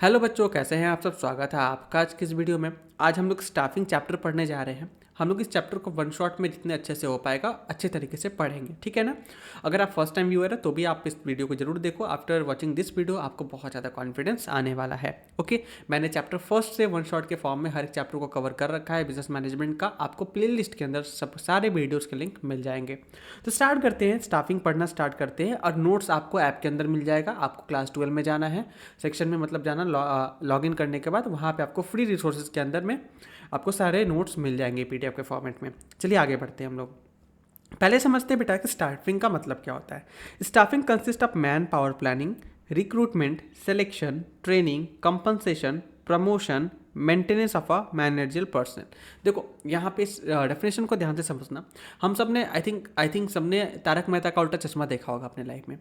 Hello बच्चों, कैसे हैं आप सब। स्वागत है आपका आज की इस वीडियो में। आज हम लोग स्टाफिंग चैप्टर पढ़ने जा रहे हैं। हम लोग इस चैप्टर को वन शॉट में जितने अच्छे से हो पाएगा अच्छे तरीके से पढ़ेंगे, ठीक है ना। अगर आप फर्स्ट टाइम व्यूअर है तो भी आप इस वीडियो को जरूर देखो। आफ्टर वॉचिंग दिस वीडियो आपको बहुत ज़्यादा कॉन्फिडेंस आने वाला है। ओके, मैंने चैप्टर फर्स्ट से वन शॉट के फॉर्म में हर एक चैप्टर को कवर कर रखा है बिजनेस मैनेजमेंट का। आपको प्ले लिस्ट के अंदर सब सारे वीडियोज़ के लिंक मिल जाएंगे। तो स्टार्ट करते हैं, स्टाफिंग पढ़ना स्टार्ट करते हैं। और नोट्स आपको ऐप के अंदर मिल जाएगा। आपको क्लास 12 में जाना है, सेक्शन में मतलब जाना, लॉग इन करने के बाद वहाँ पे आपको फ्री रिसोर्सेज के अंदर में आपको सारे नोट्स मिल जाएंगे पीडीएफ के फॉर्मेट में। चलिए आगे बढ़ते हैं हम लोग। पहले समझते हैं बेटा कि स्टाफिंग का मतलब क्या होता है। Staffing consist of man power planning, recruitment, selection, training, compensation, promotion, maintenance of a managerial person. देखो यहाँ पे इस डेफिनेशन को ध्यान से समझना। हम सब ने आई थिंक सबने तारक मेहता का उल्टा चश्मा देखा होगा अपने लाइफ में।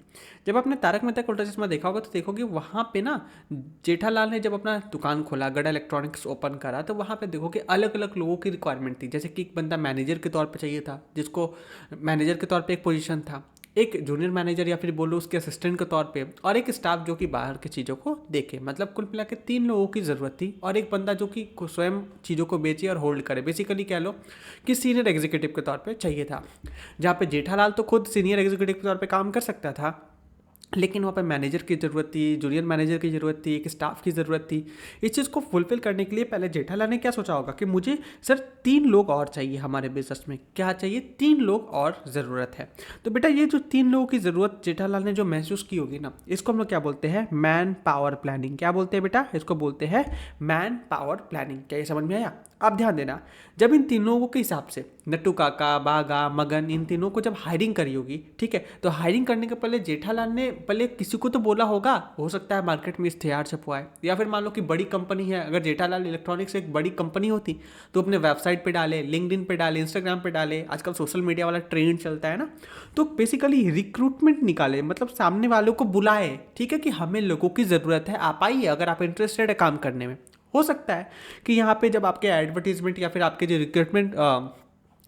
जब आपने तारक मेहता का उल्टा चश्मा देखा होगा तो देखोगे वहाँ पे ना जेठालाल ने जब अपना दुकान खोला, गड़ा इलेक्ट्रॉनिक्स ओपन करा, तो वहाँ पे देखोगे अलग अलग लोगों की रिक्वायरमेंट थी। जैसे कि एक बंदा मैनेजर के तौर पे चाहिए था, जिसको मैनेजर के तौर पे एक पोजीशन था, एक जूनियर मैनेजर या फिर बोलो उसके असिस्टेंट के तौर पे, और एक स्टाफ जो कि बाहर की चीज़ों को देखे। मतलब कुल मिला के 3 लोगों की ज़रूरत थी, और एक बंदा जो कि स्वयं चीज़ों को बेचे और होल्ड करे। बेसिकली कह लो कि सीनियर एग्जीक्यूटिव के तौर पे चाहिए था। जहाँ पे जेठालाल तो खुद सीनियर एग्जीक्यूटिव के तौर पे काम कर सकता था, लेकिन वहाँ पे मैनेजर की ज़रूरत थी, जूनियर मैनेजर की ज़रूरत थी, एक स्टाफ की ज़रूरत थी। इस चीज़ को फुलफिल करने के लिए पहले जेठालाल ने क्या सोचा होगा कि मुझे सर 3 लोग और चाहिए हमारे बिजनेस में। क्या चाहिए? 3 लोग और ज़रूरत है। तो बेटा ये जो 3 लोगों की ज़रूरत जेठालाल ने जो महसूस की होगी ना, इसको हम लोग क्या बोलते हैं? Man power planning. क्या बोलते हैं बेटा? इसको बोलते हैं मैन पावर प्लानिंग। क्या ये समझ में आया? आप ध्यान देना, जब इन तीन लोगों के हिसाब से नट्टू काका, बागा, मगन, इन तीनों को जब हायरिंग करी होगी, ठीक है, तो हायरिंग करने के पहले जेठालाल ने पहले किसी को तो बोला होगा। हो सकता है मार्केट में इश्तेहार छपवाए, या फिर मान लो कि बड़ी कंपनी है, अगर जेठालाल इलेक्ट्रॉनिक्स एक बड़ी कंपनी होती तो अपने वेबसाइट पे डाले, लिंक्डइन पे डाले, इंस्टाग्राम पे डाले। आजकल सोशल मीडिया वाला ट्रेंड चलता है ना, तो बेसिकली रिक्रूटमेंट निकाले, मतलब सामने वालों को बुलाए, ठीक है, कि हमें लोगों की ज़रूरत है, आप आइए अगर आप इंटरेस्टेड है काम करने में। हो सकता है कि यहाँ पे जब आपके एडवर्टीजमेंट या फिर आपके जो रिक्रूटमेंट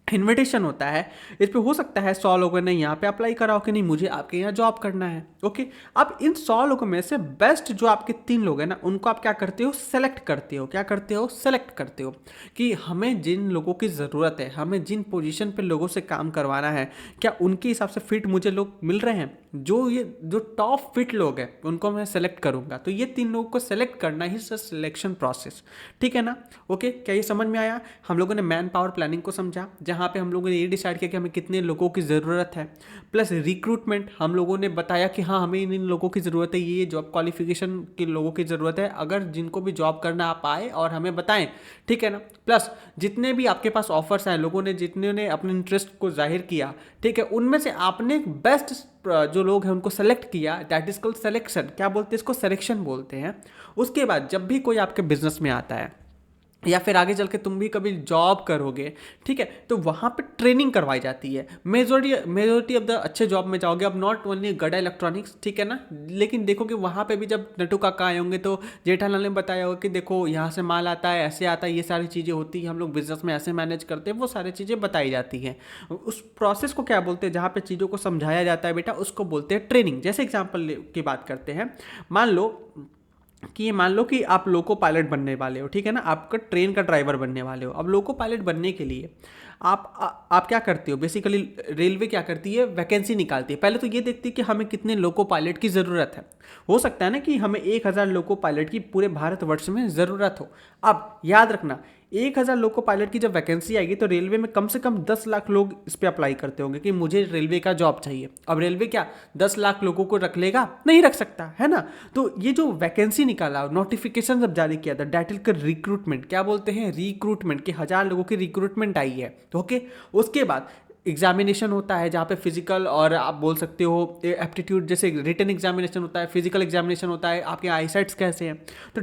इन्विटेशन होता है, इस पे हो सकता है 100 लोगों ने यहाँ पे अप्लाई करा हो कि नहीं मुझे आपके यहाँ जॉब करना है। ओके, अब इन 100 लोगों में से बेस्ट जो आपके 3 लोग हैं ना, उनको आप क्या करते हो? सेलेक्ट करते हो। क्या करते हो? सेलेक्ट करते हो कि हमें जिन लोगों की ज़रूरत है, हमें जिन पोजीशन पे लोगों से काम करवाना है, क्या उनके हिसाब से फिट मुझे लोग मिल रहे हैं? जो टॉप फिट लोग हैं उनको मैं सेलेक्ट करूँगा। तो ये 3 लोगों को सेलेक्ट करना ही सिलेक्शन प्रोसेस, ठीक है ना। ओके, क्या ये समझ में आया? हम लोगों ने मैन पावर प्लानिंग को समझा, जहाँ पे हम लोगों ने ये डिसाइड किया कि हमें कितने लोगों की ज़रूरत है। प्लस रिक्रूटमेंट, हम लोगों ने बताया कि हाँ हमें इन लोगों की ज़रूरत है, ये जॉब क्वालिफिकेशन के लोगों की ज़रूरत है, अगर जिनको भी जॉब करना आप आए और हमें बताएं, ठीक है ना। प्लस जितने भी आपके पास ऑफर्स आए, लोगों ने जितने ने अपने इंटरेस्ट को जाहिर किया, ठीक है, उनमें से आपने बेस्ट जो लोग हैं उनको सेलेक्ट किया। That is called selection. क्या बोलते हैं इसको? सिलेक्शन बोलते हैं। उसके बाद जब भी कोई आपके बिजनेस में आता है, या फिर आगे चल के तुम भी कभी जॉब करोगे, ठीक है, तो वहाँ पे ट्रेनिंग करवाई जाती है। मेजोरिटी ऑफ द अच्छे जॉब में जाओगे, अब नॉट ओनली गड़ा इलेक्ट्रॉनिक्स, ठीक है ना, लेकिन देखो कि वहाँ पे भी जब नटू काका आए होंगे तो जेठालाल ने बताया होगा कि देखो यहाँ से माल आता है, ऐसे आता है, ये सारी चीज़ें होती हैं, हम लोग बिजनेस में ऐसे मैनेज करते हैं, वो सारी चीज़ें बताई जाती हैं। उस प्रोसेस को क्या बोलते हैं? जहाँ पे चीज़ों को समझाया जाता है बेटा, उसको बोलते हैं ट्रेनिंग। जैसे एग्जाम्पल की बात करते हैं, मान लो कि आप लोको पायलट बनने वाले हो, ठीक है ना, आपका ट्रेन का ड्राइवर बनने वाले हो। अब लोको पायलट बनने के लिए आप क्या करते हो? बेसिकली रेलवे क्या करती है? वैकेंसी निकालती है। पहले तो ये देखती है कि हमें कितने लोको पायलट की ज़रूरत है। हो सकता है ना कि हमें 1000 लोको पायलट की पूरे भारतवर्ष में ज़रूरत हो। अब याद रखना, 1000 लोको पायलट की जब वैकेंसी आएगी तो रेलवे में कम से कम 10 लाख लोग इस पर अप्लाई करते होंगे कि मुझे रेलवे का जॉब चाहिए। अब रेलवे क्या 10 लाख लोगों को रख लेगा? नहीं रख सकता, है ना। तो ये जो वैकेंसी निकाला, नोटिफिकेशन जब जारी किया था, डेट इज रिक्रूटमेंट। क्या बोलते हैं? रिक्रूटमेंट, कि 1000 लोगों की रिक्रूटमेंट आई है। तो ओके, उसके बाद एग्जामिनेशन होता है, जहाँ पे फिजिकल और आप बोल सकते हो एप्टीट्यूड, जैसे रिटन एग्जामिनेशन होता है, फिजिकल एग्जामिनेशन होता है, आपके आईसाइट्स कैसे हैं। तो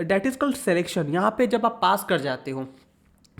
डेट इज कॉल्ड सिलेक्शन। यहाँ पे जब आप पास कर जाते हो,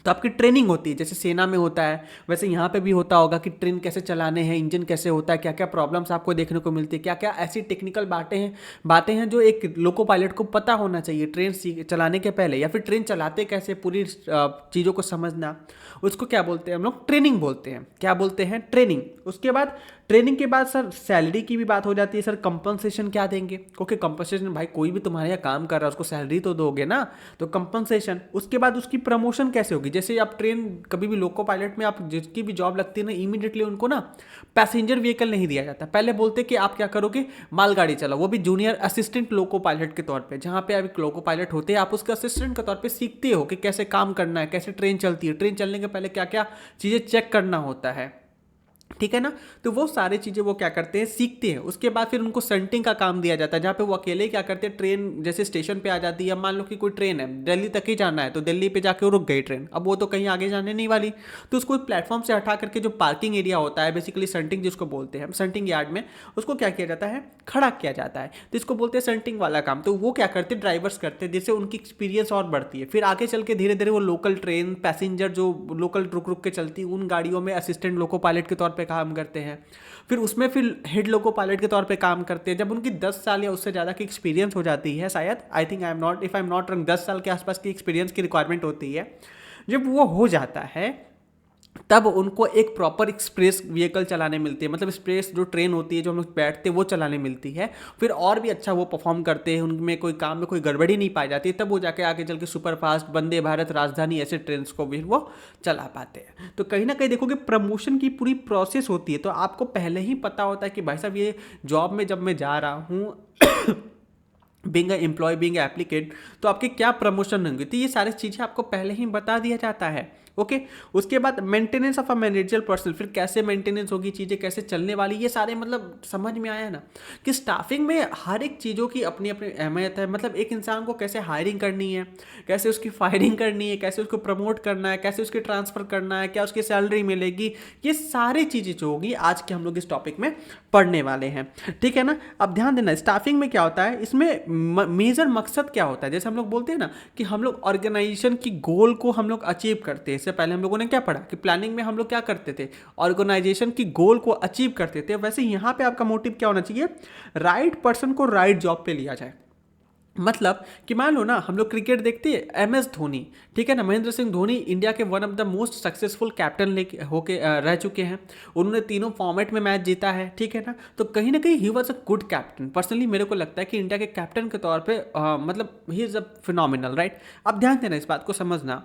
तो आपकी ट्रेनिंग होती है, जैसे सेना में होता है वैसे यहाँ पे भी होता होगा कि ट्रेन कैसे चलाने हैं, इंजन कैसे होता है, क्या क्या प्रॉब्लम्स आपको देखने को मिलती है, क्या क्या ऐसी टेक्निकल बातें हैं जो एक लोको पायलट को पता होना चाहिए ट्रेन चलाने के पहले, या फिर ट्रेन चलाते कैसे, पूरी चीज़ों को समझना, उसको क्या बोलते हैं हम लोग, ट्रेनिंग बोलते हैं। क्या बोलते हैं, ट्रेनिंग। उसके बाद ट्रेनिंग के बाद सर सैलरी की भी बात हो जाती है, सर कंपनसेशन क्या देंगे, क्योंकि कंपनसेशन भाई कोई भी तुम्हारे यहाँ काम कर रहा है उसको सैलरी तो दोगे ना, तो कंपनसेशन। उसके बाद उसकी प्रमोशन कैसे होगी, जैसे आप ट्रेन कभी भी लोको पायलट में आप जिसकी भी जॉब लगती है ना, इमीडिएटली उनको ना पैसेंजर व्हीकल नहीं दिया जाता, पहले बोलते कि आप क्या करोगे, मालगाड़ी चलाओ, वो भी जूनियर असिस्टेंट लोको पायलट के तौर पर। जहाँ पे आप लोको पायलट होते हैं आप उसके असिस्टेंट के तौर पर सीखते हो कि कैसे काम करना है, कैसे ट्रेन चलती है, ट्रेन चलने के पहले क्या क्या चीज़ें चेक करना होता है, ठीक है ना। तो वो सारी चीज़ें वो क्या करते हैं, सीखते हैं। उसके बाद फिर उनको सेंटिंग का काम दिया जाता है, जहाँ पे वो अकेले क्या करते हैं, ट्रेन जैसे स्टेशन पे आ जाती है, मान लो कि कोई ट्रेन है दिल्ली तक ही जाना है, तो दिल्ली पे जाके वो रुक गई ट्रेन, अब वो तो कहीं आगे जाने नहीं वाली, तो उसको प्लेटफॉर्म से हटा करके जो पार्किंग एरिया होता है, बेसिकली सेंटिंग जिसको बोलते हैं, सेंटिंग यार्ड में उसको क्या किया जाता है, खड़ा किया जाता है, तो इसको बोलते हैं सेंटिंग वाला काम। तो वो क्या करते हैं, ड्राइवर्स करते हैं, जिससे उनकी एक्सपीरियंस और बढ़ती है। फिर आगे चल के धीरे धीरे वो लोकल ट्रेन पैसेंजर जो लोकल रुक रुक के चलती, उन गाड़ियों में असिस्टेंट लोको पायलट के तौर पर काम करते हैं। फिर उसमें फिर हेड लोको पायलट के तौर पे काम करते हैं। जब उनकी 10 साल या उससे ज़्यादा की एक्सपीरियंस हो जाती है, शायद I think I am not रंग 10 साल के आसपास की एक्सपीरियंस की रिक्वायरमेंट होती है, जब वो हो जाता है तब उनको एक प्रॉपर एक्सप्रेस व्हीकल चलाने मिलती है, मतलब एक्सप्रेस जो ट्रेन होती है जो हम लोग बैठते हैं वो चलाने मिलती है। फिर और भी अच्छा वो परफॉर्म करते हैं, उनमें कोई काम में कोई गड़बड़ी नहीं पाई जाती, तब वो जाके आगे चल के सुपर फास्ट, वंदे भारत, राजधानी ऐसे ट्रेन को भी वो चला पाते हैं। तो कहीं ना कहीं देखोगे प्रमोशन की पूरी प्रोसेस होती है, तो आपको पहले ही पता होता है कि भाई साहब ये जॉब में जब मैं जा रहा हूँ being a employ, being applicant, तो आपके क्या प्रमोशन होंगे, तो ये सारी चीज़ें आपको पहले ही बता दिया जाता है। ओके। उसके बाद maintenance of a manager person, फिर कैसे मेंटेनेंस होगी, चीज़ें कैसे चलने वाली, ये सारे मतलब समझ में आया ना कि स्टाफिंग में हर एक चीज़ों की अपनी अपनी अहमियत है। मतलब एक इंसान को कैसे हायरिंग करनी है, कैसे उसकी फायरिंग करनी है, कैसे उसको प्रमोट करना है, कैसे उसकी ट्रांसफ़र करना है, क्या उसकी सैलरी मिलेगी, ये सारी चीज़ें जो होगी आज के हम लोग इस टॉपिक में पढ़ने वाले हैं, ठीक है ना। अब ध्यान देना, स्टाफिंग में क्या होता है, इसमें मेजर मकसद क्या होता है। जैसे हम लोग बोलते हैं ना कि हम लोग ऑर्गेनाइजेशन की गोल को हम लोग अचीव करते हैं। इससे पहले हम लोगों ने क्या पढ़ा कि प्लानिंग में हम लोग क्या करते थे, ऑर्गेनाइजेशन की गोल को अचीव करते थे। वैसे यहाँ पे आपका मोटिव क्या होना चाहिए, राइट पर्सन को राइट जॉब पे लिया जाए। मतलब कि मान लो ना हम लोग क्रिकेट देखते हैं, MS धोनी, ठीक है ना, महेंद्र सिंह धोनी इंडिया के one of the most successful captain लेके होके रह चुके हैं। उन्होंने तीनों फॉर्मेट में मैच जीता है, ठीक है ना। तो कहीं ना कहीं he was a good captain. Personally मेरे को लगता है कि इंडिया के कैप्टन के तौर पे मतलब he is a phenomenal, right. अब ध्यान देना, इस बात को समझना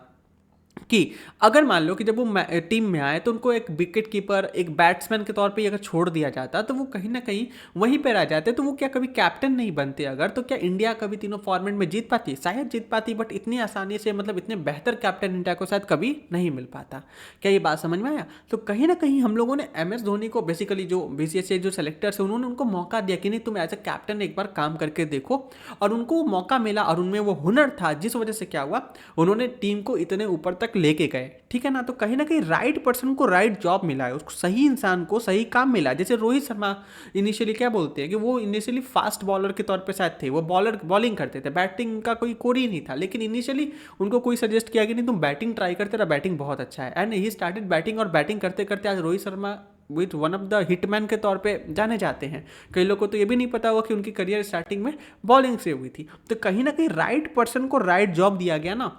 कि अगर मान लो कि जब वो टीम में आए तो उनको एक विकेट कीपर, एक बैट्समैन के तौर पे अगर छोड़ दिया जाता तो वो कहीं ना कहीं वहीं पे रह जाते, तो वो क्या कभी कैप्टन नहीं बनते अगर, तो क्या इंडिया कभी तीनों फॉर्मेट में जीत पाती, शायद जीत पाती, बट इतनी आसानी से, मतलब इतने बेहतर कैप्टन इंडिया को शायद कभी नहीं मिल पाता। क्या ये बात समझ में आया। तो कहीं ना कहीं हम लोगों ने MS धोनी को, बेसिकली जो BCCI जो सेलेक्टर्स है, उन्होंने उनको मौका दिया कि नहीं तुम एज ए कैप्टन एक बार काम करके देखो, और उनको मौका मिला और उनमें वो हुनर था, जिस वजह से क्या हुआ, उन्होंने टीम को इतने ऊपर तक लेके गए, ठीक है ना। तो कहीं ना कहीं राइट पर्सन को राइट जॉब मिला है, उसको सही इंसान को सही काम मिला। जैसे रोहित शर्मा इनिशियली क्या बोलते हैं कि वो इनिशियली फास्ट बॉलर के तौर पे शायद थे, वो बॉलिंग करते थे, बैटिंग का कोई कोर ही नहीं था, लेकिन इनिशियली उनको कोई सजेस्ट किया कि नहीं तुम बैटिंग ट्राई करते रहो, बैटिंग बहुत अच्छा है, एंड ही स्टार्टेड बैटिंग, और बैटिंग करते करते आज Rohit Sharma with one of the hitman के तौर पे जाने जाते हैं। कई लोगों को तो ये भी नहीं पता होगा कि उनकी करियर स्टार्टिंग में बॉलिंग से हुई थी। तो कहीं ना कहीं राइट पर्सन को राइट जॉब दिया गया ना।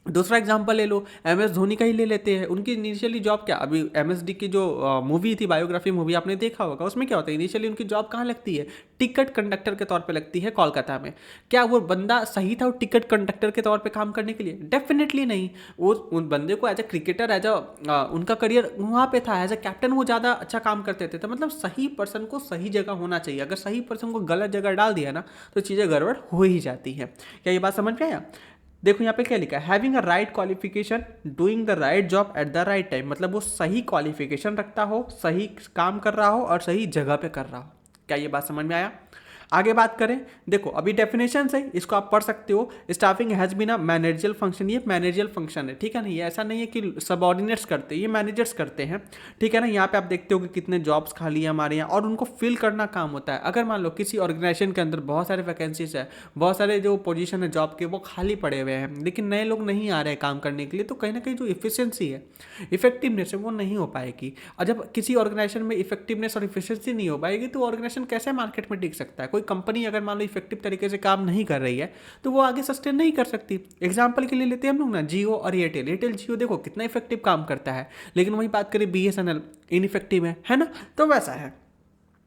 दूसरा एग्जांपल ले लो, MS धोनी का ही ले लेते हैं। उनकी इनिशियली जॉब क्या, अभी MSD की जो मूवी थी, बायोग्राफी मूवी आपने देखा होगा, उसमें क्या होता है, इनिशियली उनकी जॉब कहाँ लगती है, टिकट कंडक्टर के तौर पे लगती है कोलकाता में। क्या वो बंदा सही था वो टिकट कंडक्टर के तौर पे काम करने के लिए? डेफिनेटली नहीं। वो उन बंदे को as a cricketer, as a उनका करियर वहाँ पे था, एज अ कैप्टन वो ज़्यादा अच्छा काम करते थे। तो मतलब सही पर्सन को सही जगह होना चाहिए, अगर सही पर्सन को गलत जगह डाल दिया ना तो चीज़ें गड़बड़ हो ही जाती है। क्या ये बात समझ में आया। देखो यहाँ पे क्या लिखा है, having a right qualification, doing the right job at the right time. मतलब वो सही क्वालिफिकेशन रखता हो, सही काम कर रहा हो और सही जगह पे कर रहा हो। क्या ये बात समझ में आया। आगे बात करें, देखो अभी डेफिनेशन है, इसको आप पढ़ सकते हो। Staffing has been a managerial function, ये मैनेजरियल फंक्शन है, ठीक है ना। ये ऐसा नहीं है कि सबऑर्डिनेट्स करते हैं, ये मैनेजर्स करते हैं, ठीक है ना। यहाँ पे आप देखते हो कि कितने जॉब्स खाली है हमारे यहाँ, और उनको फिल करना काम होता है। अगर मान लो किसी ऑर्गेनाइजेशन के अंदर बहुत सारे वैकेंसीज है, बहुत सारे जो पोजीशन है जॉब के वो खाली पड़े हुए हैं, लेकिन नए लोग नहीं आ रहे हैं काम करने के लिए, तो कहीं ना कहीं जो इफिशियंसी है, इफेक्टिवनेस है, वो नहीं हो पाएगी। और जब किसी ऑर्गेनाइजेशन में इफेक्टिवनेस और इफिशियंसी नहीं हो पाएगी तो ऑर्गेनाइजेशन कैसे मार्केट में टिक सकता है। कोई कंपनी अगर मान लो इफेक्टिव तरीके से काम नहीं कर रही है तो वो आगे सस्टेन नहीं कर सकती। एग्जाम्पल के लिए लेते हैं हम लोग ना जियो और एयरटेल। एयरटेल जियो देखो कितना इफेक्टिव काम करता है, लेकिन वही बात करें बीएसएनएल इनइफेक्टिव है ना। तो वैसा है।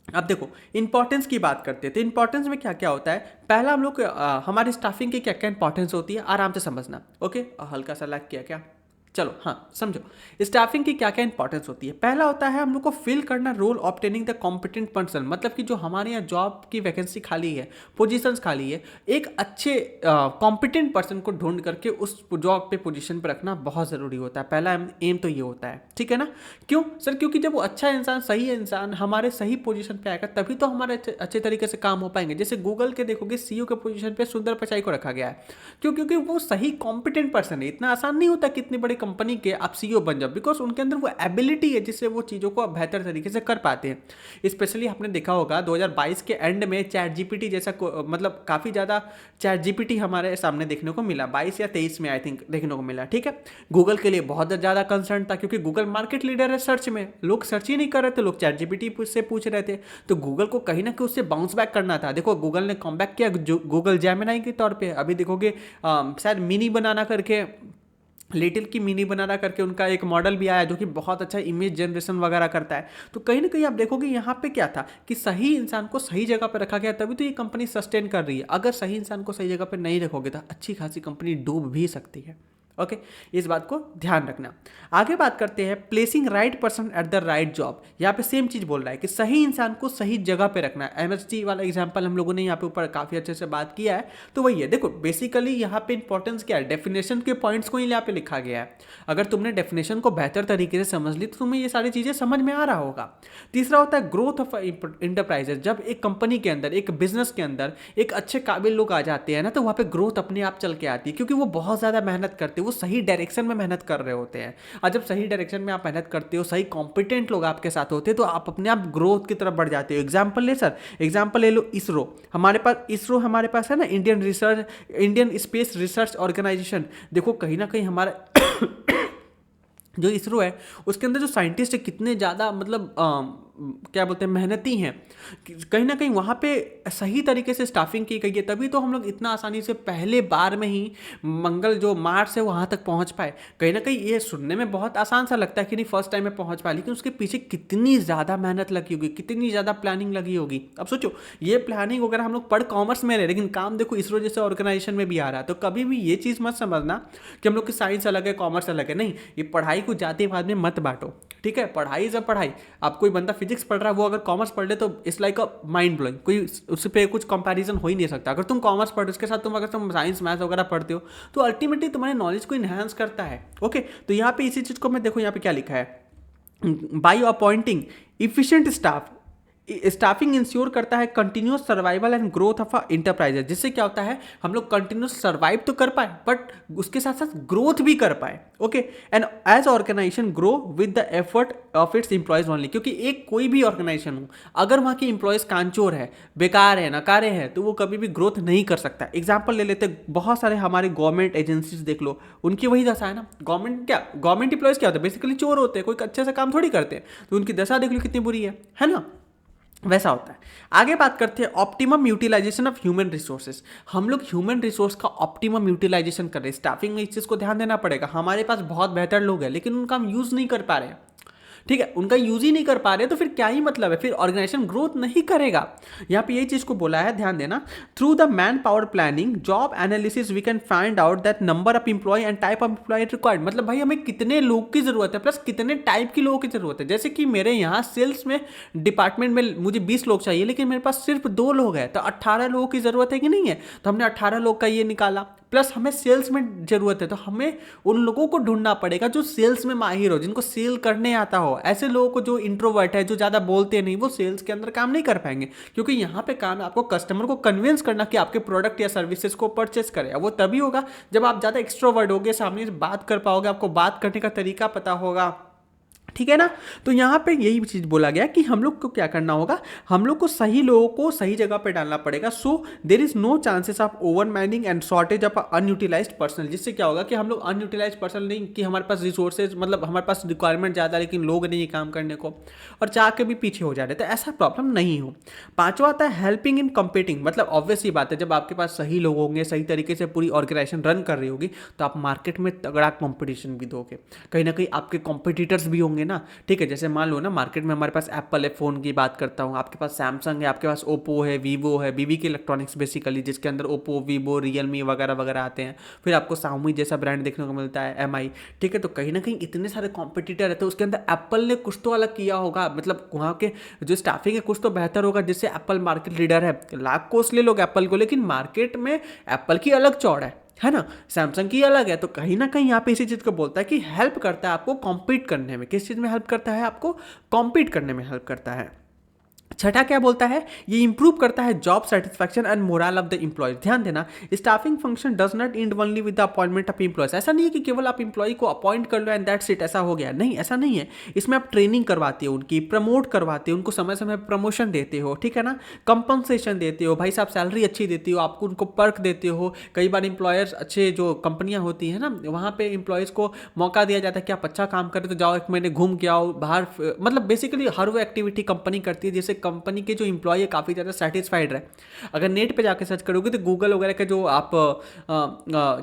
अब देखो इंपॉर्टेंस की बात करते हैं, तो इंपॉर्टेंस में क्या क्या होता है। पहला हम लोग हमारी स्टाफिंग की क्या क्या इंपॉर्टेंस होती है, आराम से समझना। ओके, हल्का सा लैग किया क्या, चलो हाँ समझो। स्टाफिंग की क्या क्या इंपॉर्टेंस होती है। पहला होता है हम लोग को फिल करना role obtaining the competent person, मतलब कि जो हमारे यहाँ जॉब की वैकेंसी खाली है, पोजीशंस खाली है, एक अच्छे कॉम्पिटेंट पर्सन को ढूंढ करके उस जॉब पे पोजीशन पे रखना बहुत ज़रूरी होता है। पहला एम तो ये होता है, ठीक है ना। क्यों सर, क्योंकि जब वो अच्छा इंसान, सही इंसान हमारे सही पोजीशन पे आएगा तभी तो हमारे अच्छे तरीके से काम हो पाएंगे। जैसे गूगल के देखोगे सीईओ के पोजीशन पे सुंदर पिचाई को रखा गया है, क्यों, क्योंकि वो सही कॉम्पिटेंट पर्सन है। इतना आसान नहीं होता कितनी बड़ी कंपनी के आप सीईओ बन जाओ, बिकॉज उनके अंदर वो एबिलिटी है जिससे वो चीज़ों को बेहतर तरीके से कर पाते हैं। स्पेशली आपने देखा होगा 2022 के एंड में चैट जीपीटी जैसा मतलब काफ़ी ज़्यादा चैट जीपीटी हमारे सामने देखने को मिला, 22 या 23 में आई थिंक देखने को मिला, ठीक है। गूगल के लिए बहुत ज़्यादा कंसर्न था क्योंकि गूगल मार्केट लीडर है सर्च में, लोग सर्च ही नहीं कर रहे थे, लोग चैट जीपीटी से पूछ रहे थे। तो गूगल को कहीं ना कहीं उससे बाउंस बैक करना था। देखो गूगल ने कम बैक किया गूगल जेमिनी के तौर पर। अभी देखोगे शायद मिनी बनाना करके, लिटिल की मिनी बनाना करके उनका एक मॉडल भी आया जो कि बहुत अच्छा इमेज जनरेशन वगैरह करता है। तो कहीं ना कहीं आप देखोगे यहाँ पे क्या था कि सही इंसान को सही जगह पर रखा गया, तभी तो ये कंपनी सस्टेन कर रही है। अगर सही इंसान को सही जगह पर नहीं रखोगे तो अच्छी खासी कंपनी डूब भी सकती है। ओके, इस बात को ध्यान रखना। आगे बात करते हैं placing right person at the right job. यहाँ पे सेम चीज बोल रहा है कि सही इंसान को सही जगह पे रखना है। एमएसटी वाला एग्जांपल हम लोगों ने यहाँ पे ऊपर काफी अच्छे से बात किया है। तो वही है, देखो बेसिकली यहाँ पे इंपॉर्टेंस क्या है, डेफिनेशन के पॉइंट्स को ही यहाँ पे लिखा गया है। अगर तुमने डेफिनेशन को बेहतर तरीके से समझ ली तो तुम्हें ये सारी चीजें समझ में आ रहा होगा। तीसरा होता है ग्रोथ ऑफ इंटरप्राइजेस। जब एक कंपनी के अंदर, एक बिजनेस के अंदर एक अच्छे काबिल लोग आ जाते हैं ना, तो वहाँ पे ग्रोथ अपने आप चल के आती है, क्योंकि वो बहुत ज्यादा मेहनत करते हैं, वो सही डायरेक्शन में मेहनत कर रहे होते हैं। और जब सही डायरेक्शन में आप मेहनत करते हो, सही कॉम्पिटेंट लोग आपके साथ होते हैं, तो आप अपने आप ग्रोथ की तरफ बढ़ जाते हो। एग्जाम्पल ले सर, एग्जाम्पल ले लो इसरो। हमारे पास है ना, इंडियन स्पेस रिसर्च ऑर्गेनाइजेशन। देखो कहीं ना कहीं हमारा जो इसरो है उसके अंदर जो साइंटिस्ट है कितने ज़्यादा मतलब क्या बोलते हैं, मेहनती हैं। कहीं ना कहीं वहाँ पे सही तरीके से स्टाफिंग की गई है, तभी तो हम लोग इतना आसानी से पहले बार में ही मंगल जो मार्स है वहाँ तक पहुँच पाए। कहीं ना कहीं ये सुनने में बहुत आसान सा लगता है कि नहीं फर्स्ट टाइम में पहुँच पाए, लेकिन उसके पीछे कितनी ज़्यादा मेहनत लगी होगी, कितनी ज़्यादा प्लानिंग लगी होगी। अब सोचो ये प्लानिंग वगैरह हम लोग पढ़ कॉमर्स में रहे, लेकिन काम देखो इसरो जैसे ऑर्गेनाइजेशन में भी आ रहा है। तो कभी भी ये चीज़ मत समझना कि हम लोग की साइंस अलग है, कॉमर्स अलग है। नहीं, ये पढ़ाई को जातिवाद में मत बांटो, ठीक है। पढ़ाई जब पढ़ाई, आप कोई बंदा फिजिक्स पढ़ रहा है, वो अगर कॉमर्स पढ़ ले तो it's like a mind blowing, कोई उस पर कुछ कंपैरिजन हो ही नहीं सकता। अगर तुम कॉमर्स पढ़ रहे हो उसके साथ अगर तुम साइंस मैथ्स वगैरह पढ़ते हो तो अल्टीमेटली तुम्हारे नॉलेज को इन्हांस करता है। ओके, तो यहाँ पे इसी चीज़ को मैं देखो यहाँ पे क्या लिखा है, by appointing efficient staff, staffing ensure करता है continuous survival and growth of a enterprises. जिससे क्या होता है, हम लोग कंटिन्यूस सर्वाइव तो कर पाए बट उसके साथ साथ ग्रोथ भी कर पाए। Okay, and as organisation grow with the effort of its employees only. क्योंकि एक कोई भी ऑर्गेनाइजेशन हो, अगर वहाँ के इंप्लॉयज कांचोर है, बेकार है, नकारे हैं, तो वो कभी भी ग्रोथ नहीं कर सकता। एग्जाम्पल ले लेते, बहुत सारे हमारे गवर्नमेंट एजेंसीज देख लो, उनकी वही दशा है ना। गवर्नमेंट इंप्लॉयज क्या होता है, बेसिकली चोर होते हैं, कोई अच्छे से काम थोड़ी करते हैं, तो उनकी दशा देख लो कितनी बुरी है ना। वैसा होता है। आगे बात करते हैं optimum utilisation of human resources. हम लोग ह्यूमन रिसोर्स का ऑप्टिमम यूटिलाइजेशन कर रहे हैं। स्टाफिंग में इस चीज़ को ध्यान देना पड़ेगा। हमारे पास बहुत बेहतर लोग हैं लेकिन उनका हम यूज़ नहीं कर पा रहे हैं, ठीक है, उनका यूज ही नहीं कर पा रहे, तो फिर क्या ही मतलब है, फिर ऑर्गेनाइजेशन ग्रोथ नहीं करेगा। यहाँ पे यही चीज को बोला है, ध्यान देना। Through the man power planning job analysis we can find out that number of employee and type of employee required. मतलब भाई हमें कितने लोग की जरूरत है प्लस कितने टाइप की लोगों की जरूरत है। जैसे कि मेरे यहाँ सेल्स में डिपार्टमेंट में मुझे 20 लोग चाहिए लेकिन मेरे पास सिर्फ 2 लोग हैं, तो 18 लोगों की जरूरत है कि नहीं है, तो हमने 18 लोग का ये निकाला। प्लस हमें सेल्स में ज़रूरत है, तो हमें उन लोगों को ढूंढना पड़ेगा जो सेल्स में माहिर हो, जिनको सेल करने आता हो। ऐसे लोगों को जो इंट्रोवर्ट है, जो ज़्यादा बोलते नहीं, वो सेल्स के अंदर काम नहीं कर पाएंगे, क्योंकि यहाँ पे काम है आपको कस्टमर को कन्विंस करना कि आपके प्रोडक्ट या सर्विसेज को परचेस करे। वो तभी होगा जब आप ज़्यादा एक्सट्रोवर्ट होगे, सामने से बात कर पाओगे, आपको बात करने का तरीका पता होगा, ठीक है ना। तो यहाँ पे यही चीज़ बोला गया कि हम लोग को क्या करना होगा, हम लोग को सही लोगों को सही जगह पे डालना पड़ेगा। So there is no chances of over minding and shortage of unutilised personal, जिससे क्या होगा कि हम लोग अनयूटिलाइज्ड पर्सनल नहीं, कि हमारे पास रिसोर्सेज, मतलब हमारे पास रिक्वायरमेंट ज़्यादा लेकिन लोग नहीं है काम करने को, और चाह के भी पीछे हो जा रहे, तो ऐसा प्रॉब्लम नहीं हो। पांचवा आता है हेल्पिंग इन कम्पीटिंग, मतलब ऑब्वियस ही बात है, जब आपके पास सही लोग होंगे, सही तरीके से पूरी ऑर्गेनाइजेशन रन कर रही होगी, तो आप मार्केट में तगड़ा कॉम्पिटिशन भी दोगे, कहीं ना कहीं आपके कॉम्पिटिटर्स भी होंगे ना, ठीक है। जैसे मान लो ना, मार्केट में हमारे पास एप्पल है, फ़ोन की बात करता हूँ, आपके पास सैमसंग है, आपके पास ओप्पो है, वीवो है, बीबी के इलेक्ट्रॉनिक्स बेसिकली, जिसके अंदर ओप्पो, वीवो, रियलमी वगैरह वगैरह आते हैं। फिर आपको शाओमी जैसा ब्रांड देखने को मिलता है, एमआई, ठीक है। तो कहीं ना कहीं इतने सारे कॉम्पिटिटर है, तो उसके अंदर एप्पल ने कुछ तो अलग किया होगा, मतलब वहाँ के जो स्टाफिंग है कुछ तो बेहतर होगा, जिससे एप्पल मार्केट लीडर है। लाख कोस ले लोग एप्पल को, लेकिन मार्केट में एप्पल की अलग चौड़ है ना, सैमसंग की अलग है। तो कहीं ना कहीं यहाँ पे इसी चीज़ को बोलता है कि हेल्प करता है आपको कॉम्पीट करने में। किस चीज़ में हेल्प करता है? आपको कॉम्पीट करने में हेल्प करता है। छठा क्या बोलता है? ये इंप्रूव करता है job satisfaction and morale of the employee. ध्यान देना, staffing function does not end only with the appointment of employees. ऐसा नहीं है कि केवल आप एम्प्लॉय को अपॉइंट कर लो एंड दैट्स इट, ऐसा हो गया, नहीं, ऐसा नहीं है। इसमें आप ट्रेनिंग करवाते हो, उनकी प्रमोट करवाते हो, उनको समय समय प्रमोशन देते हो, ठीक है ना, कंपनसेशन देते हो, भाई साहब सैलरी अच्छी देती हो, आपको उनको पर्क देते हो। कई बार एम्प्लॉयर्स अच्छे, जो कंपनियां होती है ना, वहाँ पे एम्प्लॉयज़ को मौका दिया जाता है कि आप अच्छा काम करें तो जाओ 1 महीने घूम के आओ बाहर, मतलब बेसिकली हर वो एक्टिविटी कंपनी करती है जिससे कंपनी के जो एम्प्लॉय है काफ़ी ज़्यादा सेटिस्फाइड रहे। अगर नेट पे जाके सर्च करोगे तो गूगल वगैरह के जो आप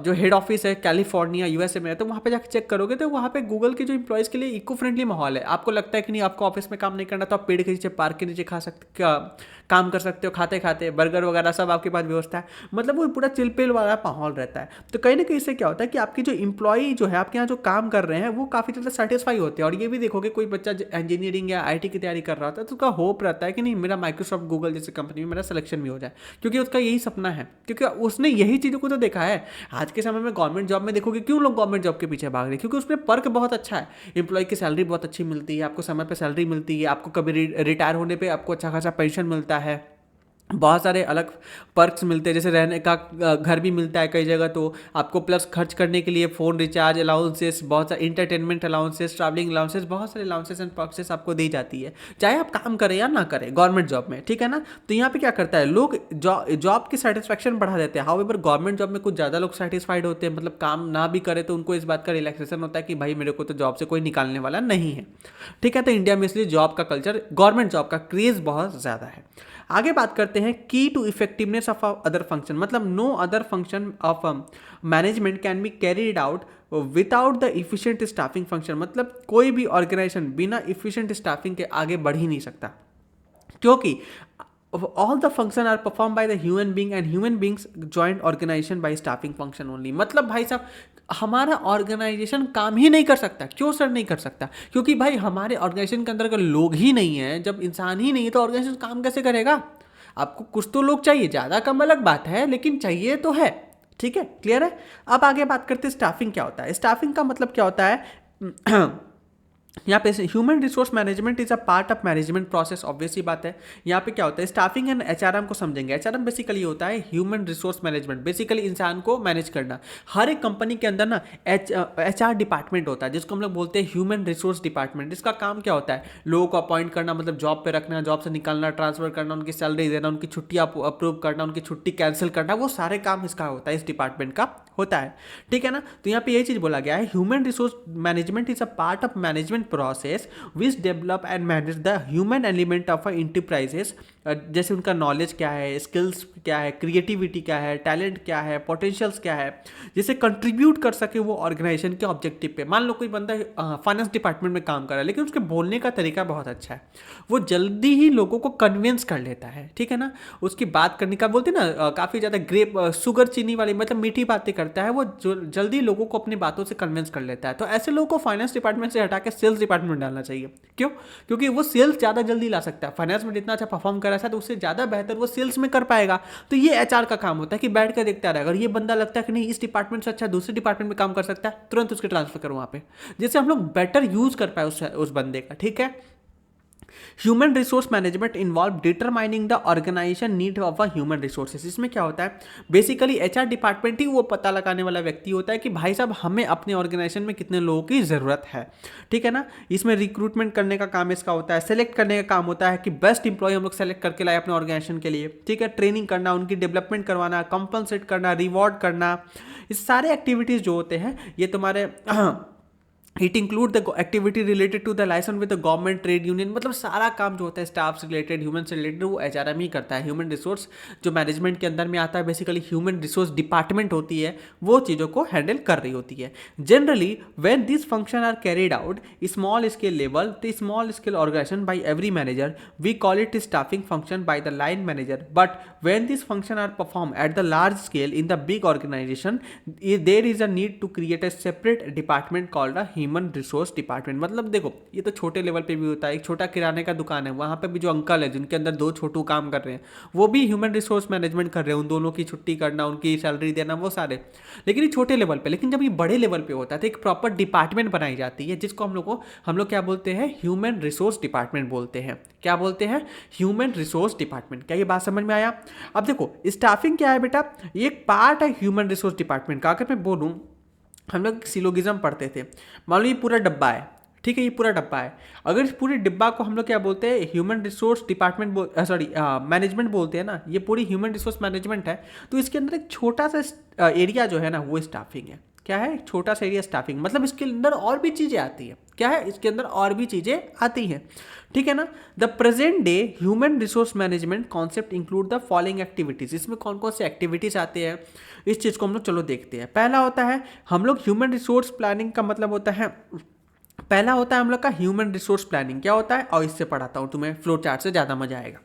जो हेड ऑफिस है कैलिफोर्निया यूएसए में है, तो वहाँ पे जाके चेक करोगे तो वहाँ पे गूगल के जो एम्प्लॉयज़ के लिए इको फ्रेंडली माहौल है। आपको लगता है कि नहीं आपको ऑफिस में काम नहीं करना, तो आप पेड़ के नीचे, पार्क के नीचे खा सकते, काम कर सकते हो, खाते खाते बर्गर वगैरह सब आपके पास व्यवस्था है। मतलब वो पूरा चिलपिल वाला माहौल रहता है। तो कहीं ना कहीं इससे क्या होता है कि आपकी जो एम्प्लॉय जो है आपके यहाँ जो काम कर रहे हैं वो काफ़ी ज़्यादा सेटिस्फाई होते हैं। और ये भी देखोगे कोई बच्चा इंजीनियरिंग या आईटी की तैयारी कर रहा होता है तो उसका होप रहता है कि नहीं मेरा माइक्रोसॉफ्ट गूगल जैसे कंपनी में मेरा सिलेक्शन भी हो जाए, क्योंकि उसका यही सपना है, क्योंकि उसने यही चीज़ों को तो देखा है। आज के समय में गवर्नमेंट जॉब में देखोगे क्यों लोग गवर्नमेंट जॉब के पीछे भाग रहे हैं, क्योंकि उसमें पर्क बहुत अच्छा है, एम्प्लॉय की सैलरी बहुत अच्छी मिलती है, आपको समय पर सैलरी मिलती है, आपको कभी रिटायर होने पर आपको अच्छा खासा पेंशन मिलता है, बहुत सारे अलग पर्क्स मिलते हैं, जैसे रहने का घर भी मिलता है कई जगह, तो आपको प्लस खर्च करने के लिए फ़ोन रिचार्ज अलाउंसेस, बहुत सारे इंटरटेनमेंट अलाउंसेस, ट्रैवलिंग अलाउंसेस, बहुत सारे अलाउंसेस एंड पर्क्सेस आपको दी जाती है, चाहे आप काम करें या ना करें गवर्नमेंट जॉब में, ठीक है ना। तो यहाँ पे क्या करता है, लोग जॉब की सेटिस्फैक्शन बढ़ा देते हैं। हाउएवर गवर्नमेंट जॉब में कुछ ज़्यादा लोग सेटिस्फाइड होते हैं, मतलब काम ना भी करे तो उनको इस बात का रिलैक्सेशन होता है कि भाई मेरे को तो जॉब से कोई निकालने वाला नहीं है, ठीक है। तो इंडिया में इसलिए जॉब का कल्चर, गवर्नमेंट जॉब का क्रेज़ बहुत ज़्यादा है। आगे बात करते हैं की to effectiveness of other function, मतलब no other function of management can be carried out without the efficient staffing function, मतलब कोई भी ऑर्गेनाइजेशन बिना इफिशिएंट स्टाफिंग के आगे बढ़ ही नहीं सकता, क्योंकि all the function are performed by the human being and human beings joint organization by staffing function only। मतलब भाई साहब हमारा ऑर्गेनाइजेशन काम ही नहीं कर सकता। क्यों सर नहीं कर सकता? क्योंकि भाई हमारे ऑर्गेनाइजेशन के अंदर अगर लोग ही नहीं है, जब इंसान ही नहीं है तो ऑर्गेनाइजेशन काम कैसे करेगा? आपको कुछ तो लोग चाहिए, ज़्यादा कम अलग बात है, लेकिन चाहिए तो है, ठीक है, क्लियर है। अब आगे बात करते हैं स्टाफिंग क्या होता है। स्टाफिंग का मतलब क्या होता है यहाँ पे human resource management is a part of management process, obvious ही बात है। यहाँ पे क्या होता है, स्टाफिंग एंड एचआरएम को समझेंगे। एचआरएम बेसिकली होता है ह्यूमन रिसोर्स मैनेजमेंट, बेसिकली इंसान को मैनेज करना। हर एक कंपनी के अंदर ना एचआर डिपार्टमेंट होता है, जिसको हम लोग बोलते हैं ह्यूमन रिसोर्स डिपार्टमेंट। इसका काम क्या होता है, लोगों को अपॉइंट करना, मतलब जॉब पे रखना, जॉब से निकालना, ट्रांसफर करना, उनकी सैलरी देना, उनकी छुट्टी अप्रूव करना, उनकी छुट्टी कैंसिल करना, वो सारे काम इसका होता है, इस डिपार्टमेंट का होता है, ठीक है ना। तो यहाँ पे यही चीज़ बोला गया है, human resource management is a part of management process which develop and manage the human element of enterprises. जैसे उनका नॉलेज क्या है, स्किल्स क्या है, क्रिएटिविटी क्या है, टैलेंट क्या है, पोटेंशियल्स क्या है, जिसे कंट्रीब्यूट कर सके वो ऑर्गेनाइजेशन के ऑब्जेक्टिव पे। मान लो कोई बंदा फाइनेंस डिपार्टमेंट में काम कर रहा है, लेकिन उसके बोलने का तरीका बहुत अच्छा है, वो जल्दी ही लोगों को कन्विंस कर लेता है, ठीक है ना। उसकी बात करने का बोलते हैं ना, काफ़ी ज़्यादा ग्रेप शुगर चीनी वाली, मतलब मीठी बातें करता है, वो जल्दी लोगों को अपनी बातों से कन्विंस कर लेता है। तो ऐसे लोगों को फाइनेंस डिपार्टमेंट से हटा के सेल्स सेल्स डिपार्टमेंट में डालना चाहिए। क्यों? क्योंकि वो सेल्स ज़्यादा जल्दी ला सकता है। फाइनेंस में जितना अच्छा परफॉर्म कर रहा है तो उससे ज़्यादा बेहतर वो सेल्स में कर पाएगा। तो ये एचआर का काम होता है कि बैठ कर देखता रहेगा, अगर ये बंदा लगता है कि नहीं इस डिपार्टमेंट से अच्छा दूसरे डिपार्टमेंट में काम कर सकता है, तुरंत उसके ट्रांसफर करो वहाँ पे, जिससे हम लोग बेटर यूज कर पाए उस बंदे का। ठीक है। Human resource management involve determining the organisation need of a human resources. इसमें क्या होता है, बेसिकली एचआर डिपार्टमेंट ही वो पता लगाने वाला व्यक्ति होता है कि भाई साहब हमें अपने ऑर्गेनाइजेशन में कितने लोगों की ज़रूरत है। ठीक है ना। इसमें रिक्रूटमेंट करने का काम इसका होता है, सेलेक्ट करने का काम होता है कि बेस्ट इंप्लॉय हम लोग सेलेक्ट करके लाए अपने ऑर्गेनाइजेशन के लिए। ठीक है। ट्रेनिंग करना, उनकी डेवलपमेंट करवाना, कंपनसेट करना, रिवॉर्ड करना, ये सारे एक्टिविटीज़ जो होते हैं ये तुम्हारे it include the activity related to the licence with the government, trade union, मतलब सारा काम जो होता है स्टाफ से रिलेटेड, ह्यूमन से रिलेटेड, वो एचआरएम ही करता है। ह्यूमन रिसोर्स जो मैनेजमेंट के अंदर में आता है, बेसिकली ह्यूमन रिसोर्स डिपार्टमेंट होती है, वो चीज़ों को हैंडल कर रही होती है। Generally when this function are carried out small scale level, the small scale organisation by every manager, we call it staffing function by the line manager, but when this function are perform at the large scale in the big organisation, there is a need to create a separate department called a human resource department. मतलब देखो ये तो छोटे level पे भी होता है। एक छोटा किराने का दुकान है, वहाँ पे भी जो अंकल है जिनके अंदर दो छोटू काम कर रहे हैं, वो भी ह्यूमन रिसोर्स मैनेजमेंट कर रहे हैं, उन दोनों की छुट्टी करना, उनकी सैलरी देना, वो सारे। लेकिन ये छोटे लेवल पे। लेकिन जब ये बड़े लेवल पे होता है तो एक प्रॉपर डिपार्टमेंट बनाई जाती है, जिसको हम लोग क्या बोलते हैं, ह्यूमन रिसोर्स डिपार्टमेंट बोलते हैं। क्या बोलते हैं? Human resource department. क्या ये बात समझ में आया? अब देखो स्टाफिंग क्या है बेटा, ये एक पार्ट है ह्यूमन रिसोर्स डिपार्टमेंट का। अगर मैं बोलूँ, हम लोग सिलोगिज्म पढ़ते थे, मान लो ये पूरा डब्बा है। ठीक है, ये पूरा डब्बा है। अगर इस पूरे डिब्बा को हम लोग क्या बोलते हैं, ह्यूमन रिसोर्स डिपार्टमेंट मैनेजमेंट बोलते हैं ना, ये पूरी ह्यूमन रिसोर्स मैनेजमेंट है। तो इसके अंदर एक छोटा सा एरिया जो है ना, वो स्टाफिंग है। क्या है? एक छोटा सा एरिया स्टाफिंग, मतलब इसके अंदर और भी चीज़ें आती हैं। क्या है? इसके अंदर और भी चीज़ें आती हैं। ठीक है ना। The present day human resource management concept include the following activities. इसमें कौन कौन से एक्टिविटीज आते हैं, इस चीज़ को हम लोग चलो देखते हैं। पहला होता है हम लोग ह्यूमन रिसोर्स प्लानिंग का मतलब होता है, पहला होता है हम लोग का ह्यूमन रिसोर्स प्लानिंग। क्या होता है? और इससे पढ़ाता हूँ तुम्हें, फ्लो चार्ट से ज़्यादा मजा आएगा।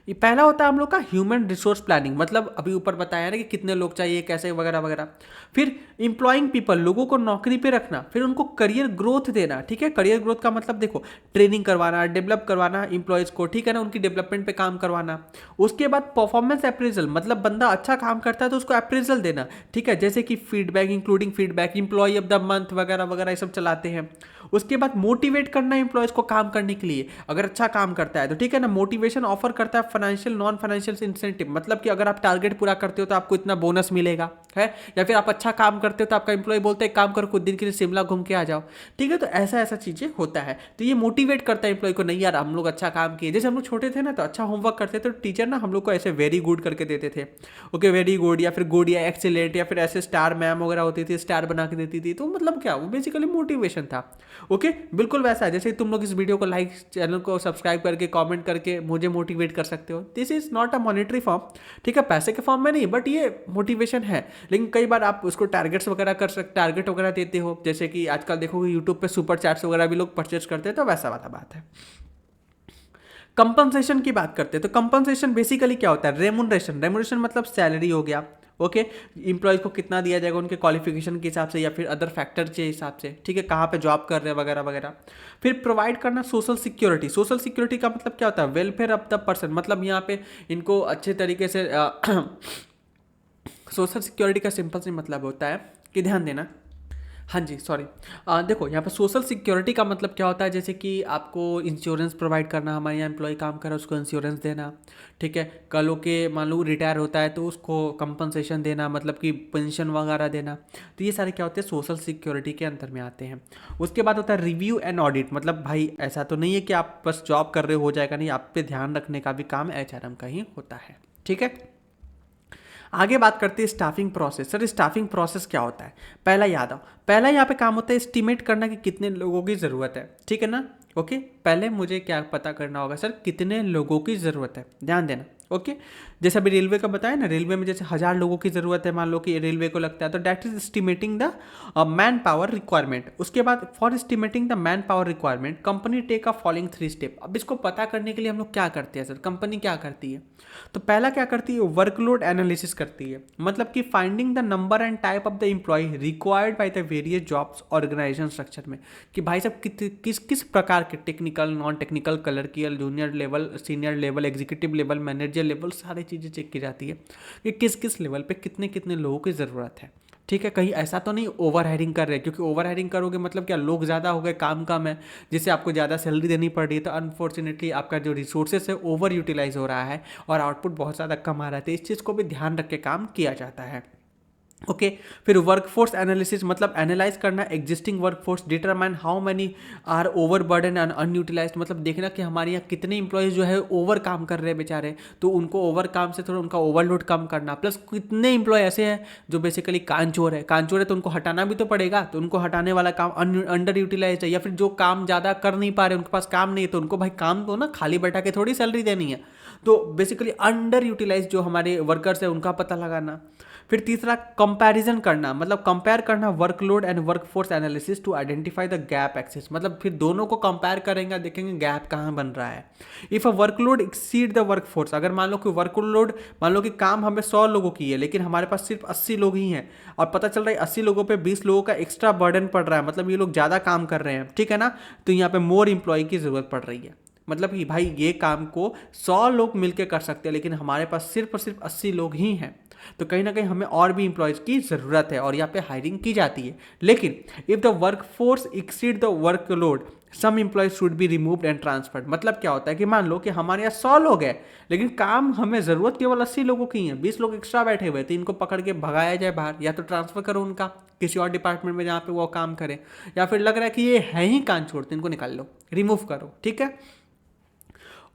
ये पहला होता है हम लोग का ह्यूमन रिसोर्स प्लानिंग, मतलब अभी ऊपर बताया ना कि कितने लोग चाहिए, कैसे वगैरह वगैरह। फिर इंप्लॉइंग पीपल, लोगों को नौकरी पे रखना, फिर उनको करियर ग्रोथ देना। ठीक है। करियर ग्रोथ का मतलब देखो, ट्रेनिंग करवाना, डेवलप करवाना इंप्लॉयज़ को। ठीक है ना, उनकी डेवलपमेंट पे काम करवाना। उसके बाद परफॉर्मेंस अप्रेजल, मतलब बंदा अच्छा काम करता है तो उसको अप्रेजल देना। ठीक है, जैसे कि feedback, including feedback, employee of the month वगैरह वगैरह, ये सब चलाते हैं। उसके बाद मोटिवेट करना इंप्लॉयज़ को काम करने के लिए, अगर अच्छा काम करता है तो। ठीक है ना। मोटिवेशन ऑफर करता है फाइनेंशियल, नॉन फाइनेंशियल इंसेंटिव, मतलब कि अगर आप टारगेट पूरा करते हो तो आपको इतना बोनस मिलेगा है, या फिर आप अच्छा काम करते हो तो आपका इंप्लॉय बोलते हैं काम करो कुछ दिन के लिए शिमला घूम के आ जाओ। ठीक है। तो ऐसा ऐसा चीज़ें होता है। तो ये मोटिवेट करता है इंप्लॉय को, नहीं यार हम लोग अच्छा काम किए। जैसे हम लोग छोटे थे ना तो अच्छा होमवर्क करते थे तो टीचर ना हम लोग को ऐसे वेरी गुड करके देते थे, ओके वेरी गुड, या फिर गुड या एक्सीलेंट, या फिर ऐसे स्टार मैम वगैरह होती थी, स्टार बना के देती थी। तो मतलब क्या, वो बेसिकली मोटिवेशन था। ओके, बिल्कुल वैसा है जैसे तुम लोग इस वीडियो को लाइक, चैनल को सब्सक्राइब करके कमेंट करके मुझे मोटिवेट कर सकते हो। This is not a monetary form. ठीक है, पैसे के फॉर्म में नहीं, बट ये मोटिवेशन है। लेकिन कई बार आप उसको टारगेट्स वगैरह कर सकते, टारगेट वगैरह देते हो, जैसे कि आजकल देखोगे यूट्यूब पे सुपर चैट्स वगैरह भी लोग परचेज करते हैं, तो वैसा वाला बात है। कंपनसेशन की बात करते हैं तो कंपनसेशन बेसिकली क्या होता है, रेमुनरेशन। रेमुनरेशन मतलब सैलरी हो गया। ओके, इंप्लॉयज को कितना दिया जाएगा उनके क्वालिफिकेशन के हिसाब से या फिर अदर फैक्टर के हिसाब से। ठीक है, कहाँ पे जॉब कर रहे हैं वगैरह वगैरह। फिर प्रोवाइड करना सोशल सिक्योरिटी। सोशल सिक्योरिटी का मतलब क्या होता है, वेलफेयर ऑफ द पर्सन, मतलब यहाँ पे इनको अच्छे तरीके से सोशल सिक्योरिटी का सिंपल सी मतलब होता है कि ध्यान देना, हाँ जी सॉरी, देखो यहाँ पे सोशल सिक्योरिटी का मतलब क्या होता है, जैसे कि आपको इंश्योरेंस प्रोवाइड करना, हमारे यहाँ एम्प्लॉय काम कर रहा है उसको इंश्योरेंस देना। ठीक है, कल के मान लो रिटायर होता है तो उसको कंपनसेशन देना, मतलब कि पेंशन वगैरह देना। तो ये सारे क्या होते हैं, सोशल सिक्योरिटी के अंदर में आते हैं। उसके बाद होता है रिव्यू एंड ऑडिट, मतलब भाई ऐसा तो नहीं है कि आप बस जॉब कर रहे हो जाएगा, नहीं, आप पे ध्यान रखने का भी काम एचआरएम का ही होता है। ठीक है, आगे बात करते हैं staffing process. Sir staffing process क्या होता है, पहला याद आओ, पहला यहाँ पे काम होता है एस्टिमेट करना कि कितने लोगों की ज़रूरत है। ठीक है ना। ओके, पहले मुझे क्या पता करना होगा, सर कितने लोगों की ज़रूरत है, ध्यान देना। ओके। जैसे अभी रेलवे का बताया ना, रेलवे में जैसे 1000 लोगों की ज़रूरत है, मान लो कि रेलवे को लगता है, तो that is estimating the man power requirement. उसके बाद for estimating the man power requirement company take a following 3 step. अब इसको पता करने के लिए हम लोग क्या करते हैं सर, कंपनी क्या करती है? तो पहला क्या करती है, वर्कलोड एनालिसिस करती है, मतलब कि finding the number and type of the employee required by the various jobs organisation structure में, कि भाई साहब किस किस प्रकार के technical, non technical, clerical, junior level, senior level, executive level, manager level, सारी चीज़ें चेक की जाती है कि किस किस लेवल पे कितने कितने लोगों की ज़रूरत है। ठीक है, कहीं ऐसा तो नहीं ओवर हायरिंग कर रहे हैं, क्योंकि ओवर हायरिंग करोगे मतलब क्या, लोग ज़्यादा हो गए, काम कम है, जिससे आपको ज़्यादा सैलरी देनी पड़ रही है, तो अनफॉर्चुनेटली आपका जो रिसोर्सेस है ओवर यूटिलाइज हो रहा है और आउटपुट बहुत ज़्यादा कम आ रहा है। तो इस चीज़ को भी ध्यान रख के काम किया जाता है। ओके फिर वर्कफोर्स एनालिसिस, मतलब एनालाइज करना existing workforce, determine how many are over burden and unutilised, मतलब देखना कि हमारे यहाँ कितने इंप्लॉयज जो है ओवर काम कर रहे हैं बेचारे, तो उनको ओवर काम से थोड़ा उनका ओवरलोड कम करना, प्लस कितने इंप्लॉय ऐसे हैं जो बेसिकली कांचोर है तो उनको हटाना भी तो पड़ेगा, तो उनको हटाने वाला काम अंडर यूटिलाइज है, या फिर जो काम ज़्यादा कर नहीं पा रहे, उनके पास काम नहीं है, तो उनको भाई काम तो ना खाली बैठा के थोड़ी सैलरी देनी है, तो बेसिकली अंडर यूटिलाइज जो हमारे वर्कर्स है उनका पता लगाना। फिर तीसरा कंपैरिजन करना, मतलब कंपेयर करना workload and workforce analysis to identify the gap exists, मतलब फिर दोनों को कंपेयर करेंगे, देखेंगे गैप कहाँ बन रहा है। If a workload exceed the workforce, अगर मान लो कि वर्कलोड, मान लो कि काम हमें 100 लोगों की है लेकिन हमारे पास सिर्फ 80 लोग ही हैं, और पता चल रहा है 80 लोगों पे 20 लोगों का एक्स्ट्रा बर्डन पड़ रहा है, मतलब ये लोग ज़्यादा काम कर रहे हैं, ठीक है ना, तो यहाँ पे मोर इंप्लॉय की ज़रूरत पड़ रही है। मतलब कि भाई ये काम को 100 लोग मिलकर कर सकते हैं लेकिन हमारे पास सिर्फ और सिर्फ 80 लोग ही हैं, तो कहीं ना कहीं हमें और भी इंप्लॉयज़ की ज़रूरत है और यहाँ पे हायरिंग की जाती है। लेकिन if the workforce exceed the workload some employees should be removed and transferred, मतलब क्या होता है कि मान लो कि हमारे यहाँ 100 लोग हैं लेकिन काम हमें ज़रूरत केवल 80 लोगों की है, 20 लोग एक्स्ट्रा बैठे हुए, तो इनको पकड़ के भगाया जाए बाहर, या तो ट्रांसफर करो उनका किसी और डिपार्टमेंट में जहाँ पे वो काम करें, या फिर लग रहा है कि ये है ही कान छोड़ते, इनको निकाल लो, रिमूव करो। ठीक है,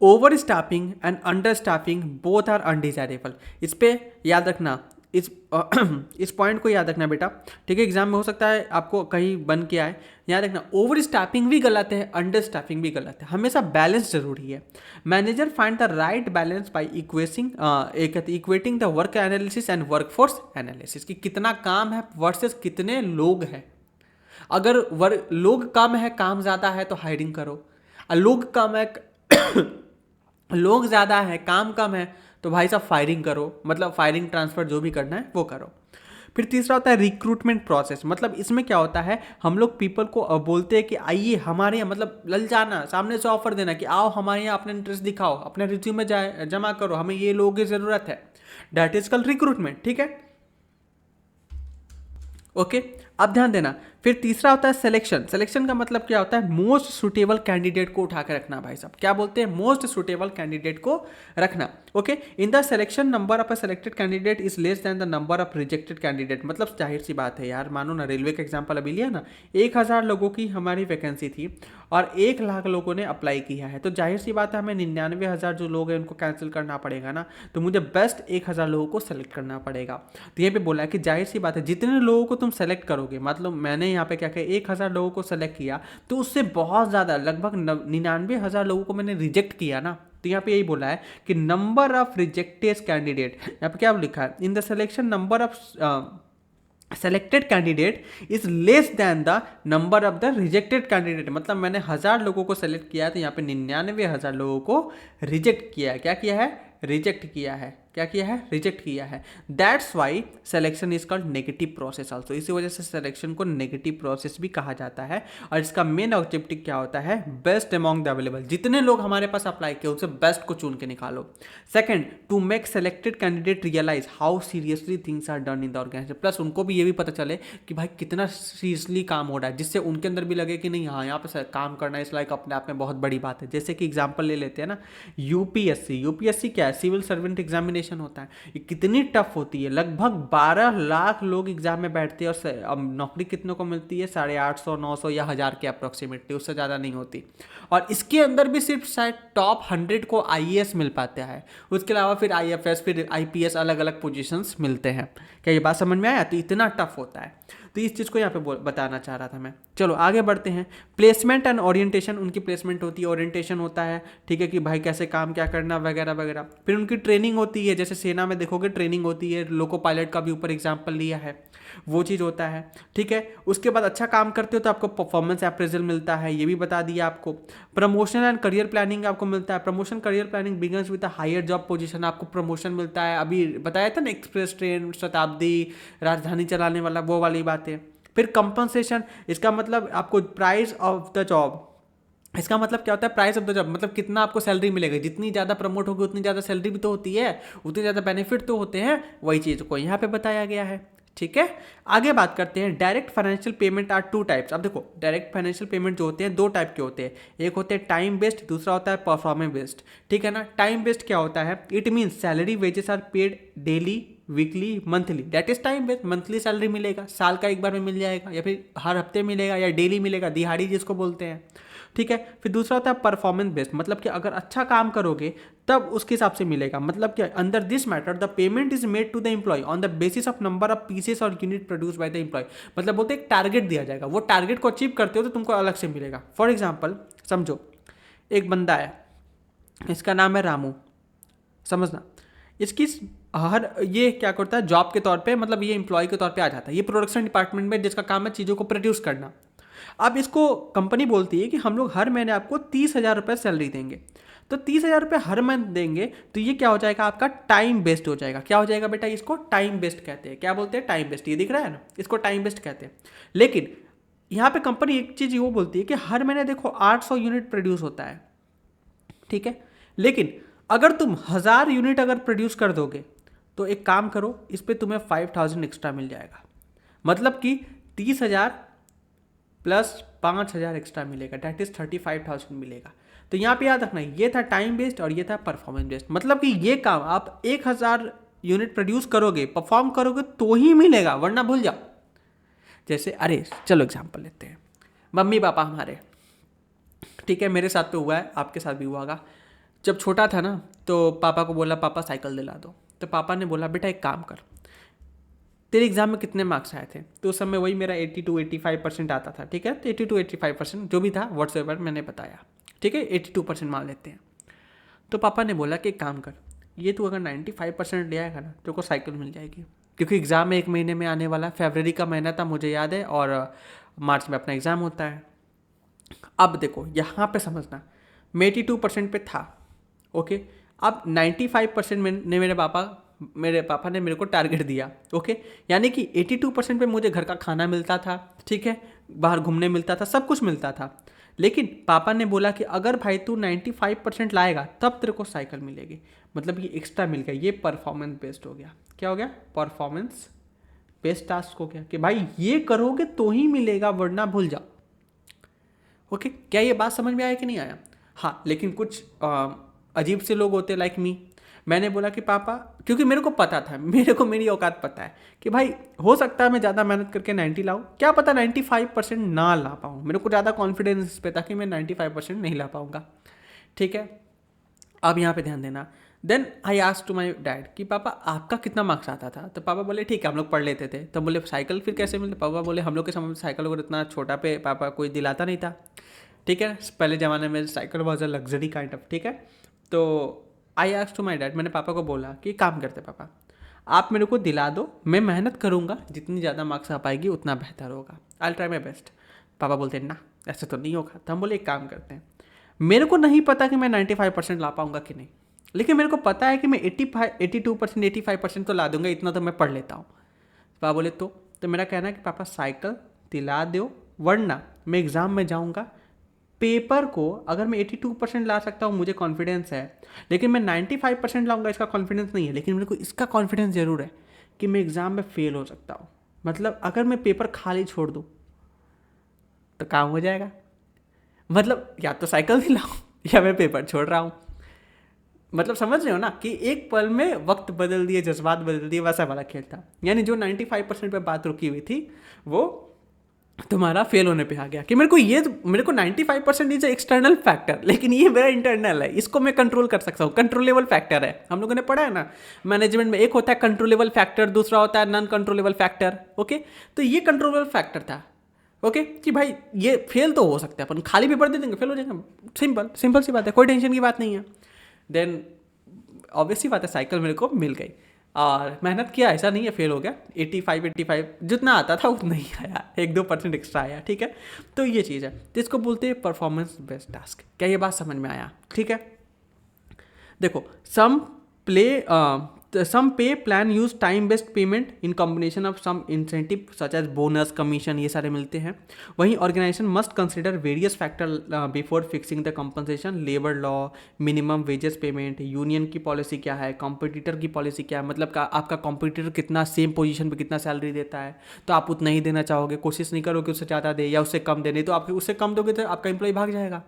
over staffing and under staffing both are undesirable, इस पे याद रखना, इस इस पॉइंट को याद रखना बेटा। ठीक है, एग्जाम में हो सकता है आपको कहीं बन के आए, याद रखना ओवर स्टाफिंग भी गलत है, अंडर स्टाफिंग भी गलत है, हमेशा बैलेंस जरूरी है। Manager find the right balance bye equating the work analysis and workforce analysis, कि कितना काम है वर्सेस कितने लोग हैं। अगर लोग कम है काम ज़्यादा है तो हायरिंग करो, और लोग कम है लोग ज़्यादा है काम कम है तो भाई साहब फायरिंग करो, मतलब फायरिंग ट्रांसफ़र जो भी करना है वो करो। फिर तीसरा होता है रिक्रूटमेंट प्रोसेस, मतलब इसमें क्या होता है, हम लोग पीपल को बोलते हैं कि आइए हमारे यहाँ, मतलब ललचाना, सामने से ऑफर देना कि आओ हमारे यहाँ अपने इंटरेस्ट दिखाओ, अपने रिज्यूमे जमा करो, हमें ये लोगों की ज़रूरत है, डैट इज कल रिक्रूटमेंट। ठीक है, ओके अब ध्यान देना। फिर तीसरा होता है सिलेक्शन। सिलेक्शन का मतलब क्या होता है, मोस्ट सुटेबल कैंडिडेट को उठा के रखना। भाई साहब क्या बोलते हैं, मोस्ट सुटेबल कैंडिडेट को रखना। Okay, in the selection number of a selected candidate is less than the number of rejected candidate, मतलब जाहिर सी बात है यार, मानो ना रेलवे का एग्जाम्पल अभी लिया ना, 1000 लोगों की हमारी वैकेंसी थी और 1 लाख लोगों ने अप्लाई किया है, तो जाहिर सी बात है हमें 99,000 जो लोग हैं उनको कैंसिल करना पड़ेगा ना, तो मुझे बेस्ट 1000 लोगों को सेलेक्ट करना पड़ेगा। तो यहाँ पे बोला है कि जाहिर सी बात है जितने लोगों को तुम सेलेक्ट करोगे, मतलब मैंने यहाँ पे क्या किया, 1000 लोगों को सेलेक्ट किया तो उससे बहुत ज़्यादा लगभग 99,000 लोगों को मैंने रिजेक्ट किया ना, तो यहाँ पे यही बोला है कि नंबर ऑफ रिजेक्टेड कैंडिडेट, यहाँ पे क्या लिखा है, इन the selection number of selected candidate is less than the number of the rejected candidate, मतलब मैंने 1000 लोगों को सेलेक्ट किया तो यहाँ पे 99,000 लोगों को रिजेक्ट किया है। क्या किया है, रिजेक्ट किया है। क्या किया है, रिजेक्ट किया है। That's why selection is called negative process also, इसी वजह से सिलेक्शन को नेगेटिव प्रोसेस भी कहा जाता है। और इसका मेन ऑब्जेक्टिव क्या होता है, बेस्ट अमॉन्ग द अवेलेबल, जितने लोग हमारे पास अप्लाई किए उनसे बेस्ट को चुन के निकालो। Second, to make selected candidate realise how seriously things are done in the organisation, plus उनको भी ये भी पता चले कि भाई कितना सीरियसली काम हो रहा है, जिससे उनके अंदर भी लगे कि नहीं हाँ यहाँ पे काम करना इस लाइक अपने आप में बहुत बड़ी बात है। जैसे कि एग्जाम्पल ले लेते हैं ना, यूपीएससी क्या है, सिविल सर्वेंट एग्जामिनेशन होता है, ये कितनी टफ होती है, लगभग 12 लाख लोग एग्जाम में बैठते हैं और अब नौकरी कितनों को मिलती है, 850, 900 या 1000 के अप्रोक्सीमेटली, उससे ज़्यादा नहीं होती। और इसके अंदर भी सिर्फ शायद टॉप 100 को आईएएस मिल पाता है, उसके अलावा फिर आईएफएस, फिर आईपीएस, अलग अलग पोजीशंस मिलते हैं। क्या ये बात समझ में आया, तो इतना टफ होता है। तो इस चीज़ को यहाँ पे बताना चाह रहा था मैं। चलो आगे बढ़ते हैं। प्लेसमेंट एंड ओरिएंटेशन, उनकी प्लेसमेंट होती है, ओरिएंटेशन होता है, ठीक है, कि भाई कैसे काम क्या करना वगैरह वगैरह। फिर उनकी ट्रेनिंग होती है, जैसे सेना में देखोगे ट्रेनिंग होती है, लोको पायलट का भी ऊपर एग्जाम्पल लिया है, वो चीज़ होता है, ठीक है। उसके बाद अच्छा काम करते हो तो आपको परफॉर्मेंस अप्रेजल मिलता है, ये भी बता दिया आपको। प्रमोशन एंड करियर प्लानिंग आपको मिलता है। Promotion career planning begins with a higher job position, आपको प्रमोशन मिलता है। अभी बताया था ना, एक्सप्रेस ट्रेन, शताब्दी, राजधानी चलाने वाला, वो वाली बातें। फिर कंपनसेशन, इसका मतलब आपको प्राइस ऑफ द जॉब, इसका मतलब क्या होता है प्राइस ऑफ द जॉब, मतलब कितना आपको सैलरी मिलेगा। जितनी ज़्यादा प्रमोट होगी उतनी ज़्यादा सैलरी भी तो होती है, उतनी ज़्यादा बेनिफिट तो होते हैं, वही चीज़ को यहाँ पे बताया गया है, ठीक है। आगे बात करते हैं। Direct financial payment are two types. अब देखो डायरेक्ट फाइनेंशियल पेमेंट जो होते हैं दो टाइप के होते हैं, एक होते हैं टाइम बेस्ड, दूसरा होता है परफॉर्मेंस बेस्ड, ठीक है ना। टाइम बेस्ड क्या होता है, it means salary wages are paid daily, weekly, monthly, that is time based. Monthly salary मिलेगा, साल का एक बार में मिल जाएगा, या फिर हर हफ्ते मिलेगा, या डेली मिलेगा, दिहाड़ी जिसको बोलते हैं, ठीक है। फिर दूसरा होता है परफॉर्मेंस बेस्ड, मतलब कि अगर अच्छा काम करोगे तब उसके हिसाब से मिलेगा। मतलब कि under this matter the payment is made to the employ on the basis of number of pieces और unit produce by the employ. मतलब बोलते एक टारगेट दिया जाएगा, वो टारगेट को अचीव करते हो तो तुमको अलग से मिलेगा। फॉर एग्जाम्पल समझो, एक बंदा है, इसका नाम है रामू, समझना, इसकी हर ये क्या करता है जॉब के तौर पे, मतलब ये एम्प्लॉय के तौर पे आ जाता है, ये प्रोडक्शन डिपार्टमेंट में जिसका काम है चीज़ों को प्रोड्यूस करना। अब इसको कंपनी बोलती है कि हम लोग हर महीने आपको 30,000 रुपये सैलरी देंगे। तो 30,000 रुपये हर मंथ देंगे, तो ये क्या हो जाएगा आपका टाइम बेस्ड हो जाएगा। क्या हो जाएगा बेटा, इसको टाइम बेस्ड कहते हैं। क्या बोलते हैं, टाइम बेस्ड, ये दिख रहा है ना, इसको टाइम बेस्ड कहते हैं। लेकिन यहाँ पे कंपनी एक चीज़ वो बोलती है कि हर महीने देखो 800 यूनिट प्रोड्यूस होता है, ठीक है। लेकिन अगर तुम 1000 यूनिट अगर प्रोड्यूस कर दोगे तो एक काम करो, इस पर तुम्हें 5000 एक्स्ट्रा मिल जाएगा। मतलब कि 30,000 प्लस 5,000 एक्स्ट्रा मिलेगा, डैट इज 35,000 मिलेगा। तो यहाँ पे याद रखना, ये था टाइम बेस्ड और ये था परफॉर्मेंस बेस्ड। मतलब कि ये काम आप 1000 यूनिट प्रोड्यूस करोगे, परफॉर्म करोगे तो ही मिलेगा, वरना भूल जाओ। जैसे अरे चलो एग्जाम्पल लेते हैं, मम्मी पापा हमारे, ठीक है, मेरे साथ तो हुआ है, आपके साथ भी हुआ होगा। जब छोटा था ना तो पापा को बोला पापा साइकिल दिला दो, तो पापा ने बोला बेटा एक काम कर, तेरे एग्जाम में कितने मार्क्स आए थे, तो उस समय वही मेरा 82-85% आता था, ठीक है। तो 82-85% जो भी था व्हाट्सएवर मैंने बताया, ठीक है, 82% मान लेते हैं। तो पापा ने बोला कि एक काम कर, ये तू अगर 95% ले आएगा ना तो को साइकिल मिल जाएगी, क्योंकि एग्ज़ाम एक महीने में आने वाला, फरवरी का महीना था मुझे याद है, और मार्च में अपना एग्ज़ाम होता है। अब देखो यहाँ पे समझना, मैं 82% पे था, ओके। अब 95% ने मेरे पापा ने मेरे को टारगेट दिया, ओके। यानी कि 82% पे मुझे घर का खाना मिलता था, ठीक है, बाहर घूमने मिलता था, सब कुछ मिलता था। लेकिन पापा ने बोला कि अगर भाई तू 95% लाएगा तब तेरे को साइकिल मिलेगी। मतलब ये एक्स्ट्रा मिल गया, ये परफॉर्मेंस बेस्ड हो गया। क्या हो गया, परफॉर्मेंस बेस्ड टास्क हो गया, कि भाई ये करोगे तो ही मिलेगा, वरना भूल जाओ, ओके। क्या ये बात समझ में आया कि नहीं आया? हाँ, लेकिन कुछ अजीब से लोग होते लाइक मी। मैंने बोला कि पापा, क्योंकि मेरे को पता था, मेरे को मेरी औकात पता है कि भाई हो सकता है मैं ज़्यादा मेहनत करके 90 लाऊं, क्या पता 95% ना ला पाऊँ। मेरे को ज़्यादा कॉन्फिडेंस इस पे था कि मैं 95% नहीं ला पाऊँगा, ठीक है। अब यहाँ पे ध्यान देना। Then I asked to my dad कि पापा आपका कितना मार्क्स आता था? तो पापा बोले ठीक है, हम लोग पढ़ लेते थे। तो बोले साइकिल फिर कैसे मिलते? पापा बोले हम लोग के समय में साइकिल वगैरह इतना छोटा पे पापा कोई दिलाता नहीं था, ठीक है। पहले ज़माने में cycle was a luxury kind of, ठीक है। तो I asked to my dad, मैंने पापा को बोला कि काम करते पापा, आप मेरे को दिला दो, मैं मेहनत करूँगा, जितनी ज़्यादा मार्क्स आ पाएगी उतना बेहतर होगा, आई ट्राई माई बेस्ट। पापा बोलते ना ऐसे तो नहीं होगा। तो हम बोले एक काम करते हैं, मेरे को नहीं पता कि मैं 95% ला पाऊँगा कि नहीं, लेकिन मेरे को पता है कि मैं 82%, 85% तो ला दूंगा, इतना तो मैं पढ़ लेता हूँ। पापा बोले तो मेरा कहना है कि पापा साइकिल दिला दो, वरना मैं एग्ज़ाम में जाऊँगा, पेपर को अगर मैं 82% ला सकता हूँ, मुझे कॉन्फिडेंस है, लेकिन मैं 95% लाऊंगा, इसका कॉन्फिडेंस नहीं है, लेकिन मेरे को इसका कॉन्फिडेंस ज़रूर है कि मैं एग्ज़ाम में फेल हो सकता हूँ। मतलब अगर मैं पेपर खाली छोड़ दूँ तो काम हो जाएगा। मतलब या तो साइकिल दिलाऊँ या मैं पेपर छोड़ रहा हूँ। मतलब समझ रहे हो ना कि एक पल में वक्त बदल दिए, जज्बात बदल दिए, वैसा वाला खेल था। यानी जो 95% पे बात रुकी हुई थी वो तुम्हारा फेल होने पे आ गया कि मेरे को 95% इज एक्सटर्नल फैक्टर, लेकिन ये मेरा इंटरनल है, इसको मैं कंट्रोल कर सकता हूँ, कंट्रोलेबल फैक्टर है। हम लोगों ने पढ़ा है ना मैनेजमेंट में, एक होता है कंट्रोलेबल फैक्टर, दूसरा होता है नॉन कंट्रोलेबल फैक्टर। ओके, तो ये कंट्रोलेबल फैक्टर था। ओके कि भाई ये फेल तो हो सकता है, अपन खाली पेपर दे देंगे फेल हो जाएगा, सिंपल सिंपल सी बात है, कोई टेंशन की बात नहीं है। देन ऑब्वियस सी बात है, साइकिल मेरे को मिल गई और मेहनत किया, ऐसा नहीं है फेल हो गया। 85 जितना आता था उतना ही आया, 1-2% एक्स्ट्रा आया, ठीक है। तो ये चीज़ है, तो इसको बोलते हैं परफॉर्मेंस बेस्ड टास्क। क्या ये बात समझ में आया? ठीक है, देखो play some pay plan use time based payment in combination of some incentive such as bonus, commission, ये सारे मिलते हैं। वहीं organisation must consider various factor before fixing the compensation, labour law, minimum wages payment, union की policy क्या है, competitor की policy क्या है, मतलब आपका कॉम्पिटिटर कितना सेम पोजीशन पे कितना सैलरी देता है, तो आप उतना ही देना चाहोगे, कोशिश नहीं करोगे उससे ज़्यादा दे या उससे कम देने, तो आप उससे कम दोगे तो आपका एम्प्लॉय भाग जाएगा।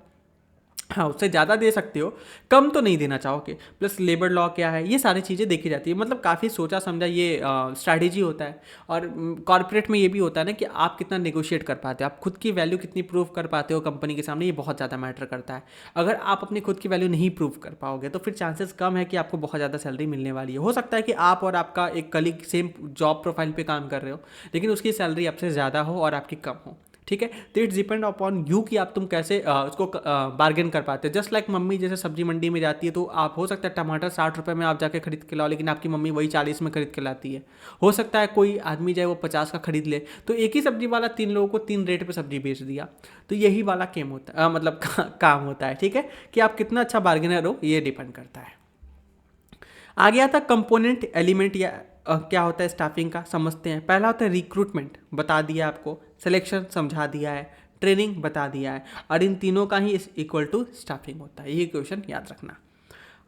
हाँ, उससे ज़्यादा दे सकते हो, कम तो नहीं देना चाहोगे। प्लस लेबर लॉ क्या है, ये सारी चीज़ें देखी जाती है, मतलब काफ़ी सोचा समझा ये स्ट्रैटेजी होता है। और कॉर्पोरेट में ये भी होता है ना कि आप कितना नेगोशिएट कर पाते हो, आप खुद की वैल्यू कितनी प्रूव कर पाते हो कंपनी के सामने, ये बहुत ज़्यादा मैटर करता है। अगर आप अपनी खुद की वैल्यू नहीं प्रूव कर पाओगे तो फिर चांसेस कम है कि आपको बहुत ज़्यादा सैलरी मिलने वाली है। हो सकता है कि आप और आपका एक कलीग सेम जॉब प्रोफाइल पे काम कर रहे हो, लेकिन उसकी सैलरी आपसे ज़्यादा हो और आपकी कम हो, ठीक है। तो इट्स डिपेंड अपॉन यू कि आप तुम कैसे उसको बार्गेन कर पाते हो। जस्ट लाइक मम्मी जैसे सब्जी मंडी में जाती है, तो आप हो सकता है टमाटर 60 रुपये में आप जाके खरीद के लाओ, लेकिन आपकी मम्मी वही 40 में खरीद के लाती है। हो सकता है कोई आदमी जाए वो 50 का खरीद ले, तो एक ही सब्जी वाला 3 लोगों को 3 रेट पे सब्जी बेच दिया। तो यही वाला गेम होता है, मतलब काम होता है, ठीक है, कि आप कितना अच्छा बार्गेनर हो, ये डिपेंड करता है। आ गया था कंपोनेंट एलिमेंट या क्या होता है स्टाफिंग का, समझते हैं। पहला होता है रिक्रूटमेंट, बता दिया आपको, सिलेक्शन समझा दिया है, ट्रेनिंग बता दिया है, और इन तीनों का ही इक्वल टू स्टाफिंग होता है। ये क्वेश्चन याद रखना।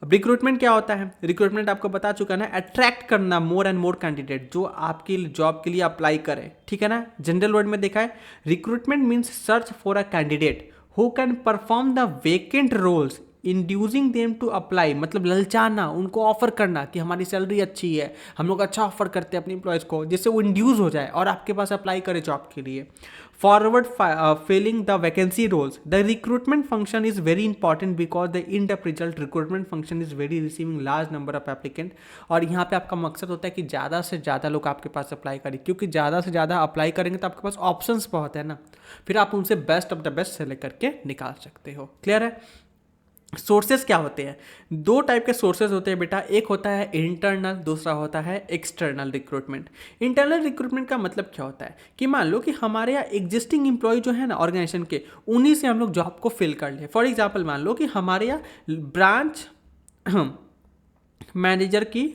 अब रिक्रूटमेंट क्या होता है? रिक्रूटमेंट आपको बता चुका ना, अट्रैक्ट करना मोर एंड मोर कैंडिडेट जो आपकी जॉब के लिए अप्लाई करे, ठीक है ना। जनरल वर्ड में देखा है, recruitment means search for a candidate who can perform the vacant roles inducing them to apply, मतलब ललचाना, उनको ऑफर करना कि हमारी सैलरी अच्छी है, हम लोग अच्छा ऑफर करते हैं अपने इंप्लॉयज़ को, जिससे वो इंड्यूस हो जाए और आपके पास अप्लाई करे जॉब के लिए। Forward filling the vacancy roles, the recruitment function is very important because the in-depth result recruitment function is very receiving large number of applicant। और यहाँ पे आपका मकसद होता है कि ज़्यादा से ज़्यादा लोग आपके पास अप्लाई करें, क्योंकि ज़्यादा से ज़्यादा अप्लाई करेंगे तो आपके पास ऑप्शंस बहुत है ना, फिर आप उनसे best of the best select करके निकाल सकते हो। क्लियर है? सोर्सेज क्या होते हैं? 2 टाइप के सोर्सेज होते हैं बेटा, एक होता है इंटरनल, दूसरा होता है एक्सटर्नल रिक्रूटमेंट। इंटरनल रिक्रूटमेंट का मतलब क्या होता है कि मान लो कि हमारे यहाँ एग्जिस्टिंग एम्प्लॉय जो है ना ऑर्गेनाइजेशन के, उन्हीं से हम लोग जॉब को फिल कर ले। फॉर एग्जाम्पल मान लो कि हमारे यहाँ ब्रांच मैनेजर की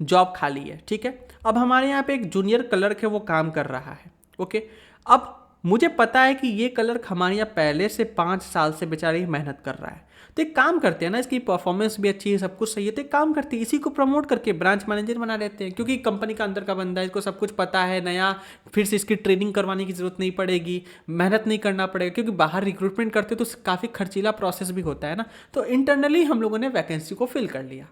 जॉब खाली है, ठीक है। अब हमारे यहाँ पे एक जूनियर क्लर्क है, वो काम कर रहा है, ओके। अब मुझे पता है कि ये क्लर्क हमारे यहाँ पहले से 5 साल से बेचारे मेहनत कर रहा है, तो एक काम करते हैं ना, इसकी परफॉर्मेंस भी अच्छी है, सब कुछ सही है, तो एक काम करते हैं इसी को प्रमोट करके ब्रांच मैनेजर बना देते हैं, क्योंकि कंपनी का अंदर का बंदा है, इसको सब कुछ पता है, नया फिर से इसकी ट्रेनिंग करवाने की जरूरत नहीं पड़ेगी, मेहनत नहीं करना पड़ेगा, क्योंकि बाहर रिक्रूटमेंट करते तो काफ़ी खर्चीला प्रोसेस भी होता है ना। तो इंटरनली हम लोगों ने वैकेंसी को फिल कर लिया।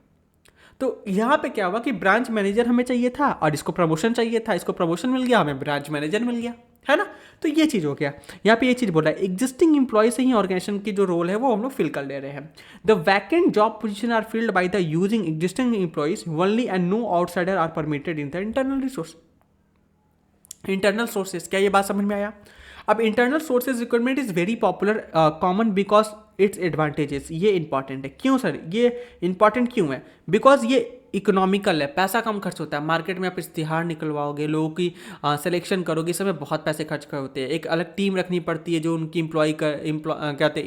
तो यहाँ पे क्या हुआ कि ब्रांच मैनेजर हमें चाहिए था और इसको प्रमोशन चाहिए था, इसको प्रमोशन मिल गया, हमें ब्रांच मैनेजर मिल गया, है ना। तो ये चीज़ हो गया। यहाँ पे ये चीज़ बोला है, एग्जिस्टिंग इंप्लॉय से ही ऑर्गेनाइजेशन की जो रोल है वो हम लोग फिल कर ले रहे हैं। The vacant job position are filled by the using existing employees only and no outsider are permitted in the internal resource. Internal sources, क्या ये बात समझ में आया? अब internal sources requirement is very popular common because its advantages. ये important है क्यों सर? ये इंपॉर्टेंट क्यों है? बिकॉज ये इकोनॉमिकल है, पैसा कम खर्च होता है। मार्केट में आप इश्तिहार निकलवाओगे, लोगों की सिलेक्शन करोगे, इस समय बहुत पैसे खर्च कर होते हैं। एक अलग टीम रखनी पड़ती है जो उनकी क्या कहते हैं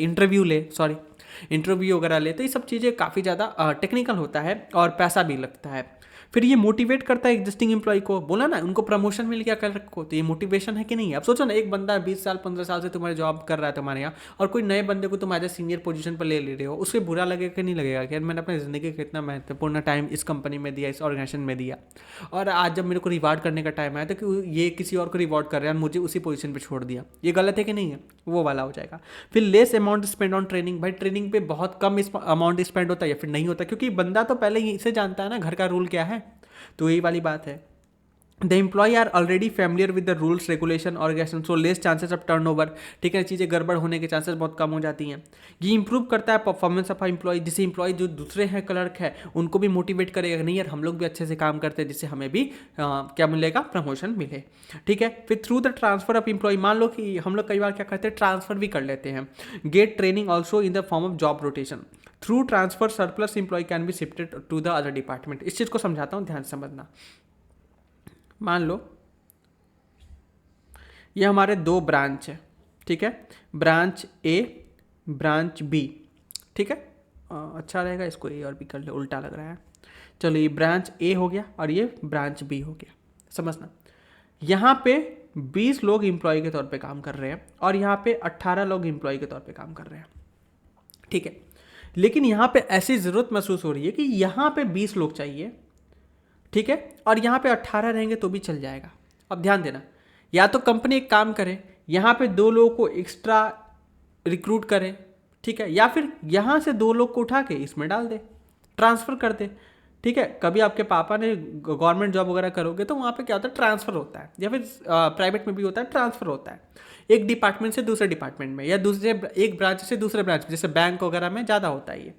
इंटरव्यू वगैरह ले, तो ये सब चीज़ें काफ़ी ज़्यादा टेक्निकल होता है और पैसा भी लगता है। फिर ये मोटिवेट करता है एग्जिस्टिंग एम्प्लॉय को, बोला ना उनको प्रमोशन मिल गया कल को, तो ये मोटिवेशन है कि नहीं? अब सोचो ना, एक बंदा 20 साल 15 साल से तुम्हारे जॉब कर रहा है तुम्हारे यहाँ, और कोई नए बंदे को तुम एज ए सीनियर पोजीशन पर ले रहे हो, उससे बुरा लगेगा कि नहीं लगेगा कि यार मैंने अपनी ज़िंदगी का इतना महत्वपूर्ण टाइम इस कंपनी में दिया, इस ऑर्गेनाइजेशन में दिया, और आज जब मेरे को रिवार्ड करने का टाइम आया तो कि ये किसी और को रिवॉर्ड कर रहे हैं और मुझे उसी पोजीशन पर छोड़ दिया, ये गलत है कि नहीं है? वो वाला हो जाएगा। फिर less amount spend on training, भाई ट्रेनिंग पे बहुत कम अमाउंट स्पेंड होता है या फिर नहीं होता, क्योंकि बंदा तो पहले ही इसे जानता है ना घर का रूल क्या है, तो यही वाली बात है। The employ are already familiar with the rules regulation organisation, so less chances of turnover, ठीक है, चीज़ें गड़बड़ होने के चांसेस बहुत कम हो जाती हैं। ये इंप्रूव करता है परफॉर्मेंस ऑफ एम्प्लॉय, जिससे एम्प्लॉय जो दूसरे हैं क्लर्क है उनको भी मोटिवेट करेगा, नहीं यार हम लोग भी अच्छे से काम करते हैं, जिससे हमें भी क्या मिलेगा, प्रमोशन मिले, ठीक है। फिर through the transfer of employee, मान लो कि हम लोग कई बार क्या करते हैं, ट्रांसफर भी कर लेते हैं। Get training also in the form of job rotation, through transfer surplus employee can be shifted to the other department. इस चीज़ को समझाता हूँ, ध्यान से समझना। मान लो ये हमारे दो ब्रांच है, ठीक है, ब्रांच ए, ब्रांच बी, ठीक है। अच्छा रहेगा इसको ए और बी कर ले, उल्टा लग रहा है। चलो ये ब्रांच ए हो गया और ये ब्रांच बी हो गया, समझना। यहाँ पे 20 लोग एम्प्लॉय के तौर पे काम कर रहे हैं और यहाँ पे 18 लोग एम्प्लॉय के तौर पे काम कर रहे हैं, ठीक है। लेकिन यहाँ पे ऐसी ज़रूरत महसूस हो रही है कि यहाँ पे 20 लोग चाहिए, ठीक है, और यहाँ पे 18 रहेंगे तो भी चल जाएगा। अब ध्यान देना, या तो कंपनी एक काम करे, यहाँ पे 2 लोगों को एक्स्ट्रा रिक्रूट करे, ठीक है, या फिर यहाँ से 2 लोग को उठा के इसमें डाल दे, ट्रांसफ़र कर दे, ठीक है। कभी आपके पापा ने गवर्नमेंट जॉब वगैरह करोगे तो वहाँ पे क्या होता है, ट्रांसफ़र होता है, या फिर प्राइवेट में भी होता है, ट्रांसफ़र होता है एक डिपार्टमेंट से दूसरे डिपार्टमेंट में, या दूसरे एक ब्रांच से दूसरे ब्रांच में, जैसे बैंक वगैरह में ज़्यादा होता है ये।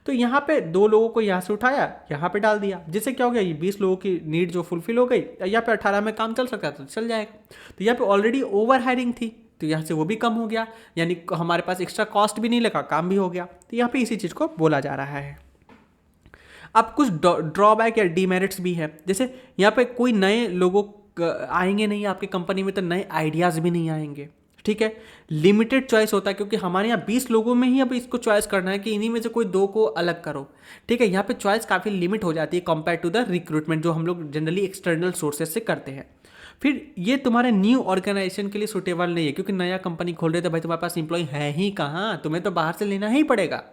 तो यहाँ पे 2 लोगों को यहाँ से उठाया, यहाँ पे डाल दिया, जिससे क्या हो गया, ये 20 लोगों की नीड जो फुलफिल हो गई, यहाँ पे 18 में काम चल सकता है तो चल जाएगा। तो यहाँ पे ऑलरेडी ओवर हायरिंग थी तो यहाँ से वो भी कम हो गया, यानी हमारे पास एक्स्ट्रा कॉस्ट भी नहीं लगा, काम भी हो गया। तो यहाँ पे इसी चीज़ को बोला जा रहा है। अब कुछ ड्रॉबैक या डीमेरिट्स भी है, जैसे यहाँ पे कोई नए लोगों आएंगे नहीं आपकी कंपनी में, तो नए आइडियाज़ भी नहीं आएंगे, ठीक है। लिमिटेड चॉइस होता है क्योंकि हमारे यहाँ 20 लोगों में ही अब इसको चॉइस करना है कि इन्हीं में से कोई 2 को अलग करो, ठीक है। यहाँ पे चॉइस काफ़ी लिमिट हो जाती है कंपेयर टू द रिक्रूटमेंट जो हम लोग जनरली एक्सटर्नल सोर्सेज से करते हैं। फिर ये तुम्हारे न्यू ऑर्गेनाइजेशन के लिए सुटेबल नहीं है, क्योंकि नया कंपनी खोल रहे तो भाई तुम्हारे पास इंप्लॉय है ही कहाँ, तुम्हें तो बाहर से लेना ही पड़ेगा।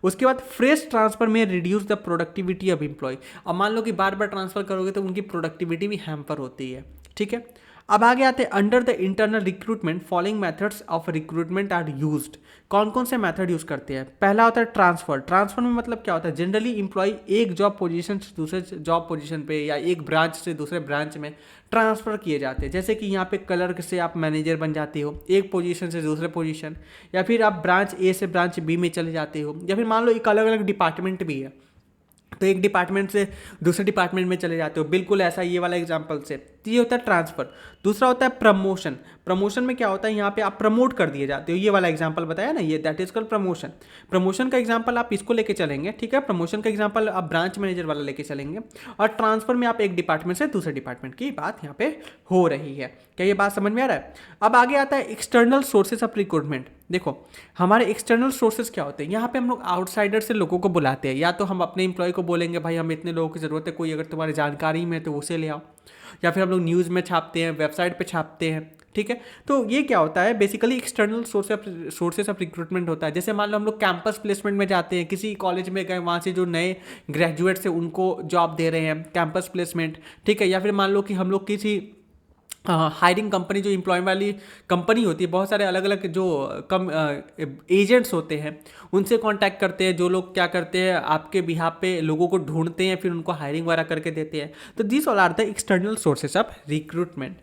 उसके बाद फ्रेश ट्रांसफर में reduce the productivity of employee. अब मान लो कि बार बार ट्रांसफर करोगे तो उनकी प्रोडक्टिविटी भी हैम्पर होती है, ठीक है। अब आगे आते हैं, under the internal recruitment following methods of recruitment are used. कौन कौन से मेथड यूज करते हैं? पहला होता है ट्रांसफर। ट्रांसफर में मतलब क्या होता है, जनरली इंप्लॉय एक जॉब पोजीशन से दूसरे जॉब पोजीशन पे या एक ब्रांच से दूसरे ब्रांच में ट्रांसफ़र किए जाते हैं। जैसे कि यहाँ पे क्लर्क से आप मैनेजर बन जाते हो एक पोजीशन से दूसरे पोजीशन, या फिर आप ब्रांच ए से ब्रांच बी में चले जाते हो, या फिर मान लो एक अलग अलग डिपार्टमेंट भी है तो एक डिपार्टमेंट से दूसरे डिपार्टमेंट में चले जाते हो, बिल्कुल ऐसा ये वाला एग्जांपल से। तो ये होता है ट्रांसफर। दूसरा होता है प्रमोशन। प्रमोशन में क्या होता है, यहाँ पे आप प्रमोट कर दिए जाते हो, ये वाला एग्जांपल बताया ना, ये that is called promotion. Promotion का एग्जांपल आप इसको लेके चलेंगे, ठीक है, प्रमोशन का एग्जांपल आप ब्रांच मैनेजर वाला लेके चलेंगे, और ट्रांसफर में आप एक डिपार्टमेंट से दूसरे डिपार्टमेंट की बात यहाँ पे हो रही है। क्या ये बात समझ में आ रहा है? अब आगे आता है एक्सटर्नल सोर्सेज ऑफ रिक्रूटमेंट। देखो हमारे एक्सटर्नल सोर्सेज क्या होते हैं, यहाँ पे हम लोग आउटसाइडर से लोगों को बुलाते हैं, या तो हम अपने एम्प्लॉय को बोलेंगे भाई हमें इतने लोगों की ज़रूरत है, कोई अगर तुम्हारी जानकारी में है तो उसे ले आओ, या फिर हम लोग न्यूज़ में छापते हैं, वेबसाइट पे छापते हैं, ठीक है। तो ये क्या होता है, basically external sources of recruitment होता है। जैसे मान लो हम लोग कैंपस प्लेसमेंट में जाते हैं, किसी कॉलेज में गए, वहाँ से जो नए ग्रेजुएट्स हैं उनको जॉब दे रहे हैं, कैंपस प्लेसमेंट, ठीक है। या फिर मान लो कि हम लोग किसी हायरिंग कंपनी, जो एम्प्लॉय वाली कंपनी होती है, बहुत सारे अलग अलग जो एजेंट्स होते हैं उनसे कांटेक्ट करते हैं, जो लोग क्या करते हैं आपके बिहाफ पे लोगों को ढूंढते हैं, फिर उनको हायरिंग वगैरह करके देते हैं। तो this all are the external sources of recruitment.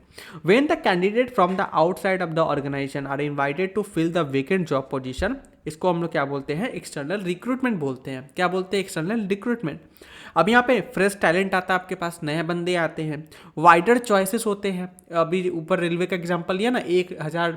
When the candidate from the outside of the organisation are invited to fill the vacant job position, इसको हम लोग क्या बोलते हैं, एक्सटर्नल रिक्रूटमेंट बोलते हैं। क्या बोलते हैं? External recruitment. अब यहाँ पे फ्रेश टैलेंट आता है आपके पास, नए बंदे आते हैं, वाइडर चॉइसेस होते हैं। अभी ऊपर रेलवे का एग्जांपल लिया ना, 1000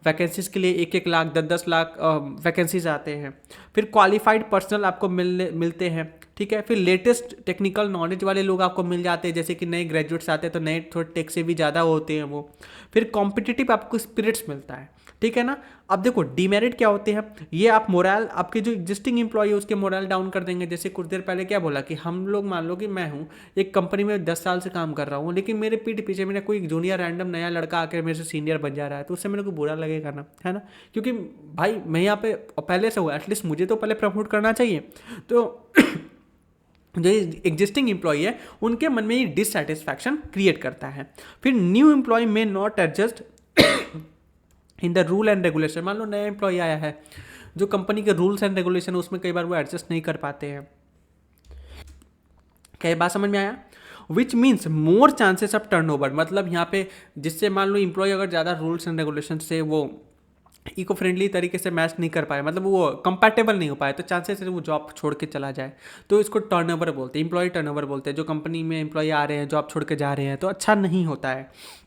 वैकेंसीज के लिए 1-1 लाख 10-10 लाख वैकेंसीज आते हैं। फिर क्वालिफाइड पर्सनल आपको मिलते हैं, ठीक है। फिर लेटेस्ट टेक्निकल नॉलेज वाले लोग आपको मिल जाते हैं, जैसे कि नए ग्रेजुएट्स आते हैं तो नए थोड़े टेक से भी ज़्यादा होते हैं वो। फिर कॉम्पिटिटिव आपको स्पिरिट्स मिलता है, ठीक है ना। अब देखो डीमेरिट क्या होते हैं, ये आप मोरल, आपके जो एग्जिस्टिंग एम्प्लॉय है उसके मोरल डाउन कर देंगे। जैसे कुछ देर पहले क्या बोला कि हम लोग, मान लो कि मैं हूँ एक कंपनी में 10 साल से काम कर रहा हूँ, लेकिन मेरे पीठ पीछे मेरा कोई जूनियर रैंडम नया लड़का आकर मेरे से सीनियर बन जा रहा है, तो उससे मेरे को बुरा लगेगा ना, है ना। क्योंकि भाई मैं यहाँ पे पहले से हूँ, एटलीस्ट मुझे तो पहले प्रमोट करना चाहिए। तो जो एग्जिस्टिंग एम्प्लॉय है उनके मन में ये डिससेटिस्फैक्शन क्रिएट करता है। फिर न्यू एम्प्लॉय में not adjust in the rule and regulation. मान लो नया एम्प्लॉय आया है, जो कंपनी के रूल्स एंड रेगुलेशन उसमें कई बार वो एडजस्ट नहीं कर पाते हैं। क्या ये बात समझ में आया? Which means more chances of turnover, मतलब यहाँ पे जिससे मान लो इम्प्लॉय अगर ज़्यादा रूल्स एंड रेगुलेशन से वो इको फ्रेंडली तरीके से मैच नहीं कर पाए, मतलब वो कंपैटिबल नहीं हो पाए, तो चांसेस है वो जॉब छोड़ के चला जाए। तो इसको टर्नओवर बोलते हैं, इम्प्लॉय टर्नओवर बोलते हैं। जो कंपनी में एम्प्लॉय आ रहे हैं, जॉब छोड़ के जा रहे हैं, तो अच्छा नहीं होता है।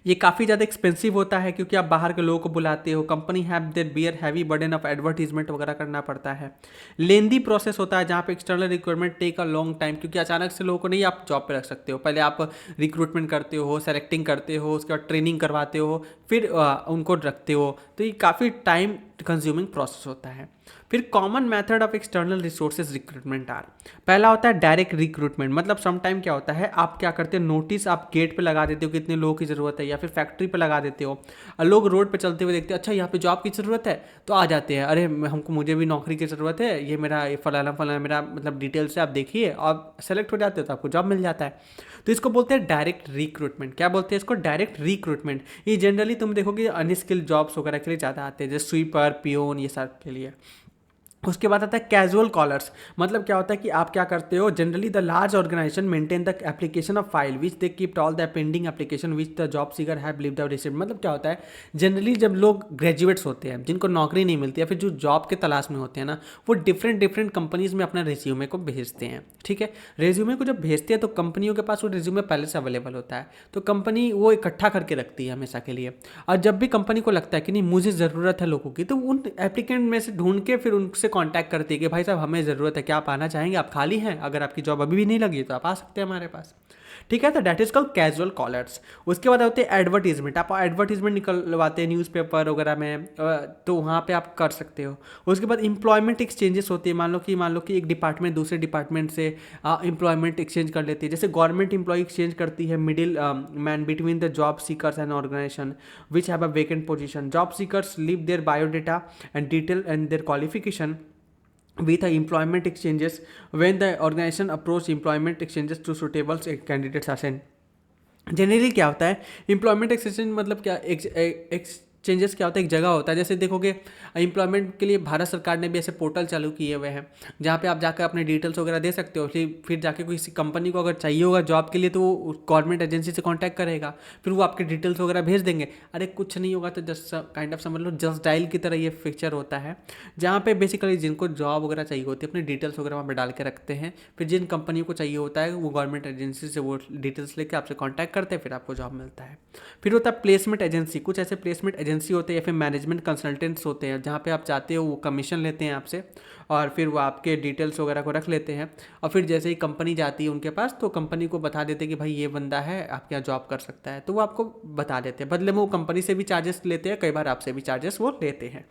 ये काफ़ी ज़्यादा एक्सपेंसिव होता है क्योंकि आप बाहर के लोगों को बुलाते हो, company have their bear heavy burden of advertisement वगैरह करना पड़ता है। लेंदी प्रोसेस होता है जहाँ पे external requirement take a long time, क्योंकि अचानक से लोगों को नहीं आप जॉब पे रख सकते हो। पहले आप रिक्रूटमेंट करते हो, सेलेक्टिंग करते हो, उसके बाद ट्रेनिंग करवाते हो, फिर उनको रखते हो। तो ये काफ़ी टाइम कंज्यूमिंग प्रोसेस होता है। फिर common method of external resources recruitment are, पहला होता है डायरेक्ट रिक्रूटमेंट। मतलब सम टाइम क्या होता है, आप क्या करते हो, नोटिस आप गेट पे लगा देते हो कितने लोगों की ज़रूरत है, या फिर फैक्ट्री पे लगा देते हो, और लोग रोड पे चलते हुए देखते हैं अच्छा यहाँ पे जॉब की ज़रूरत है, तो आ जाते हैं, अरे हमको मुझे भी नौकरी की ज़रूरत है, ये मेरा फलाना फलाना मेरा मतलब डिटेल्स है, आप देखिए, और सेलेक्ट हो जाते हो तो आपको जॉब मिल जाता है। तो इसको बोलते हैं डायरेक्ट रिक्रूटमेंट। क्या बोलते हैं इसको? Direct recruitment. ये जनरली तुम देखोगे अनस्किल्ड जॉब्स वगैरह के लिए ज़्यादा आते हैं, जैसे स्वीपर, पियोन, ये सब के लिए। उसके बाद आता है कैजुअल कॉलर्स। मतलब क्या होता है कि आप क्या करते हो, generally the large organisation maintain the application of file which they keep all the pending application which the job seeker have lived out received. मतलब क्या होता है, जनरली जब लोग ग्रेजुएट्स होते हैं जिनको नौकरी नहीं मिलती, या फिर जो जॉब के तलाश में होते हैं ना, वो डिफरेंट डिफरेंट कंपनीज में अपना रेज्यूमे को भेजते हैं। ठीक है, रेज्यूमे को जब भेजते हैं तो कंपनियों के पास वो रेज्यूमे पहले से अवेलेबल होता है, तो कंपनी वो इकट्ठा करके रखती है हमेशा के लिए। और जब भी कंपनी को लगता है कि नहीं मुझे ज़रूरत है लोगों की, तो उन एप्लीकेंट में से ढूंढ के फिर उनसे कांटेक्ट करती है कि भाई साहब हमें ज़रूरत है, क्या आप आना चाहेंगे, आप खाली हैं, अगर आपकी जॉब अभी भी नहीं लगी तो आप आ सकते हैं हमारे पास। ठीक है, तो that is called casual callers. उसके बाद होते हैं एडवर्टीजमेंट। आप एडवर्टीजमेंट निकलवाते हैं न्यूज़पेपर वगैरह में, तो वहाँ पे आप कर सकते हो। उसके बाद इंप्लॉयमेंट एक्सचेंजेस होती है। मान लो कि एक डिपार्टमेंट दूसरे डिपार्टमेंट से एम्प्लॉयमेंट एक्सचेंज कर लेती है। जैसे गवर्नमेंट एम्प्लॉय एक्सचेंज करती है middle man between the job seekers and organisation which have a vacant position. Job seekers leave their biodata and detail and their qualification with the employment exchanges when the organization approach employment exchanges to suitable candidates are sent। Generally क्या होता है employment exchange, मतलब क्या exchanges क्या होता है, एक जगह होता है। जैसे देखोगे एम्प्लॉयमेंट के लिए भारत सरकार ने भी ऐसे पोर्टल चालू किए हुए हैं जहाँ पे आप जाकर अपने डिटेल्स वगैरह दे सकते हो। फिर जाके किसी कंपनी को अगर चाहिए होगा जॉब के लिए तो वो गवर्नमेंट एजेंसी से कांटेक्ट करेगा, फिर वो आपके डिटेल्स वगैरह भेज देंगे। अरे कुछ नहीं होगा तो जस्ट काइंड ऑफ समझ लो जस्ट डायल की तरह ये फीचर होता है, जहाँ पे बेसिकली जिनको जॉब वगैरह चाहिए होती है अपनी डिटेल्स वगैरह वहाँ पे डाल के रखते हैं। फिर जिन कंपनियों को चाहिए होता है वो गवर्नमेंट एजेंसी से वो डिटेल्स लेके आपसे कांटेक्ट करते हैं, फिर आपको जॉब मिलता है। फिर होता है प्लेसमेंट एजेंसी। कुछ ऐसे प्लेसमेंट एजेंसी होते हैं या फिर मैनेजमेंट कंसल्टेंट्स होते हैं जहाँ पे आप जाते हो, वो कमीशन लेते हैं आपसे और फिर वो आपके डिटेल्स वगैरह को रख लेते हैं। और फिर जैसे ही कंपनी जाती है उनके पास तो कंपनी को बता देते हैं कि भाई ये बंदा है आपके यहाँ जॉब कर सकता है, तो वो आपको बता देते हैं। बदले में वो कंपनी से भी चार्जेस लेते हैं, कई बार आपसे भी चार्जेस वो लेते हैं।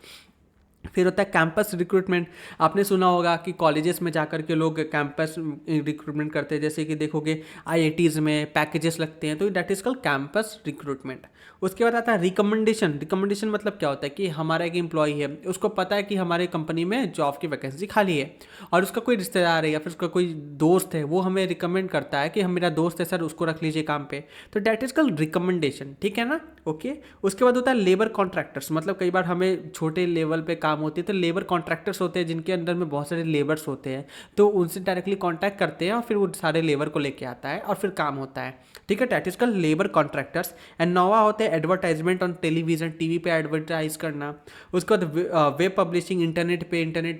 फिर होता है कैंपस रिक्रूटमेंट। आपने सुना होगा कि कॉलेजेस में जाकर के लोग कैंपस रिक्रूटमेंट करते हैं। जैसे कि देखोगे आईआईटीज़ में पैकेजेस लगते हैं, तो that is called campus recruitment. उसके बाद आता है रिकमेंडेशन। रिकमेंडेशन मतलब क्या होता है कि हमारा एक एम्प्लॉय है, उसको पता है कि हमारे कंपनी में जॉब की वैकेंसी खाली है और उसका कोई रिश्तेदार है या फिर उसका कोई दोस्त है, वो हमें रिकमेंड करता है कि हम मेरा दोस्त है सर उसको रख लीजिए काम पे, तो दैट इज कॉल्ड रिकमेंडेशन। ठीक है ना, ओके। उसके बाद होता है लेबर कॉन्ट्रैक्टर्स। मतलब कई बार हमें छोटे लेवल पे काम होती है तो लेबर कॉन्ट्रैक्टर्स होते हैं जिनके अंदर में बहुत सारे लेबर्स होते हैं, तो उनसे डायरेक्टली कॉन्टैक्ट करते हैं और फिर वो सारे लेबर को लेके आता है और फिर काम होता है। ठीक है, that is called labour contractors. And नौवा होते हैं एडवर्टाइजमेंट ऑन टेलीविजन, टीवी पे एडवर्टाइज करना। उसके बाद वेब पब्लिशिंग, इंटरनेट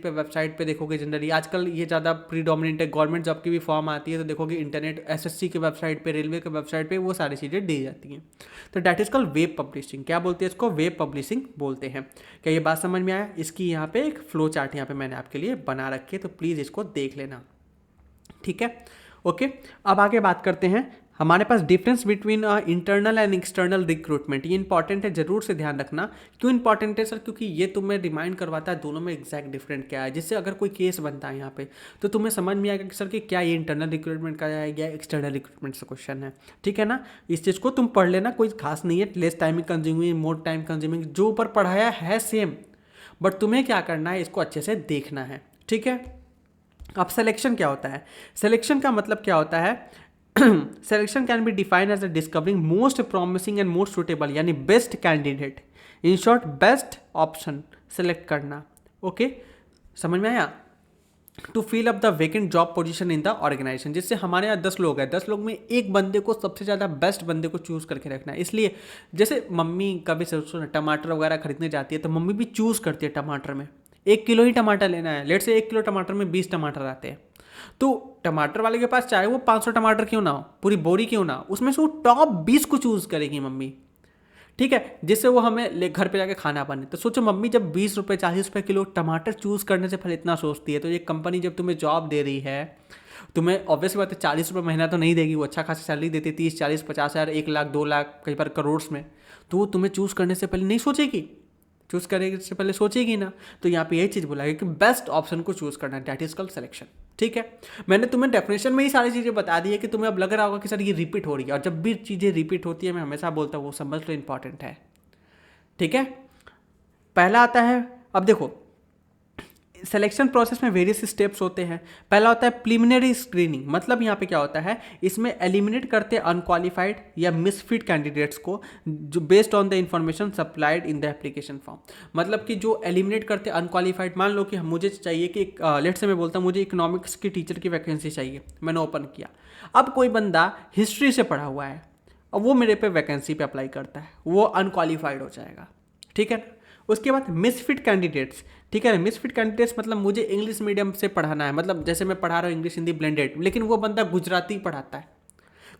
पे वेबसाइट पे देखोगे जनरली आजकल ये ज़्यादा प्रीडोमिनेंट है। गवर्नमेंट जॉब की भी फॉर्म आती है तो देखोगे इंटरनेट एसएससी के वेबसाइट पे, रेलवे के वेबसाइट पे वो सारी चीज़ें दी जाती हैं। तो that is called web publishing. क्या बोलते हैं इसको? वेब पब्लिशिंग बोलते हैं। क्या ये बात समझ में आया? इसकी यहाँ पे एक फ्लो चार्ट यहाँ पे मैंने आपके लिए बना रखी है, तो प्लीज़ इसको देख लेना। ठीक है, ओके। अब आगे बात करते हैं। हमारे पास difference between internal and external recruitment, ये इंपॉर्टेंट है, जरूर से ध्यान रखना। क्यों इंपॉर्टेंट है सर? क्योंकि ये तुम्हें रिमाइंड करवाता है दोनों में एग्जैक्ट डिफरेंट क्या है, जिससे अगर कोई केस बनता है यहाँ पे तो तुम्हें समझ में आएगा कि सर कि क्या ये इंटरनल रिक्रूटमेंट का है या एक्सटर्नल रिक्रूटमेंट से क्वेश्चन है। ठीक है ना, इस चीज़ को तुम पढ़ लेना, कोई खास नहीं है। Less time consuming, more time consuming, जो ऊपर पढ़ाया है सेम, बट तुम्हें क्या करना है, इसको अच्छे से देखना है। ठीक है, अब सिलेक्शन क्या होता है? सिलेक्शन का मतलब क्या होता है? Selection can be defined as a discovering most promising and most suitable, यानी best candidate, in short best option select करना। ओके, समझ में आया? To fill up the vacant job position in the organisation. जिससे हमारे यहाँ 10 लोग हैं, 10 लोग में एक बंदे को, सबसे ज़्यादा बेस्ट बंदे को चूज़ करके रखना है। इसलिए जैसे मम्मी कभी सोचो ना टमाटर वगैरह खरीदने जाती है तो मम्मी भी चूज़ करती है टमाटर में 1 किलो ही टमाटर लेना है। लेट से 1 किलो टमाटर में 20 टमाटर आते हैं, तो टमाटर वाले के पास चाहे वो 500 टमाटर क्यों ना हो, पूरी बोरी क्यों ना हो, उसमें से वो टॉप 20 को चूज़ करेगी मम्मी, ठीक है, जिससे वो हमें ले घर पे जाके खाना बने। तो सोचो मम्मी जब 20 रुपये 40 रुपये किलो टमाटर चूज़ करने से पहले इतना सोचती है, तो ये कंपनी जब तुम्हें जॉब दे रही है, तुम्हें ऑब्वियस बात है 40 रुपये महीना तो नहीं देगी, वो अच्छा खासा सैलरी देती है 30 40 50 हज़ार 1 लाख 2 लाख कई बार करोड़ में, तो वो तुम्हें चूज़ करने से पहले नहीं सोचेगी, चूज़ करने से पहले सोचेगी ना। तो यहाँ पे यही चीज़ बोला है कि बेस्ट ऑप्शन को चूज़ करना है, दैट इज कॉल्ड सिलेक्शन। ठीक है, मैंने तुम्हें डेफिनेशन में ही सारी चीज़ें बता दी है कि तुम्हें अब लग रहा होगा कि सर ये रिपीट हो रही है, और जब भी चीज़ें रिपीट होती है मैं हमेशा बोलता हूँ वो समझ लो इंपॉर्टेंट है। ठीक है, पहला आता है, अब देखो सिलेक्शन प्रोसेस में वेरियस स्टेप्स होते हैं। पहला होता है प्रिलिमिनरी स्क्रीनिंग, मतलब यहाँ पे क्या होता है, इसमें एलिमिनेट करते हैं अनक्वालिफाइड या मिसफिट कैंडिडेट्स को, जो based on the information supplied in the application form. मतलब कि जो एलिमिनेट करते हैं अनक्वालिफाइड, मान लो कि मुझे चाहिए कि लेट से मैं बोलता हूँ मुझे इकोनॉमिक्स की टीचर की वैकेंसी चाहिए, मैंने ओपन किया, अब कोई बंदा हिस्ट्री से पढ़ा हुआ है, अब वो मेरे पे वैकेंसी पे अप्लाई करता है, वो अनक्वालिफाइड हो जाएगा। ठीक है ना, उसके बाद मिसफिट कैंडिडेट्स, ठीक है ना, मिसफिट कैंडिडेट्स मतलब मुझे इंग्लिश मीडियम से पढ़ाना है, मतलब जैसे मैं पढ़ा रहा हूँ इंग्लिश हिंदी ब्लेंडेड, लेकिन वो बंदा गुजराती पढ़ाता है,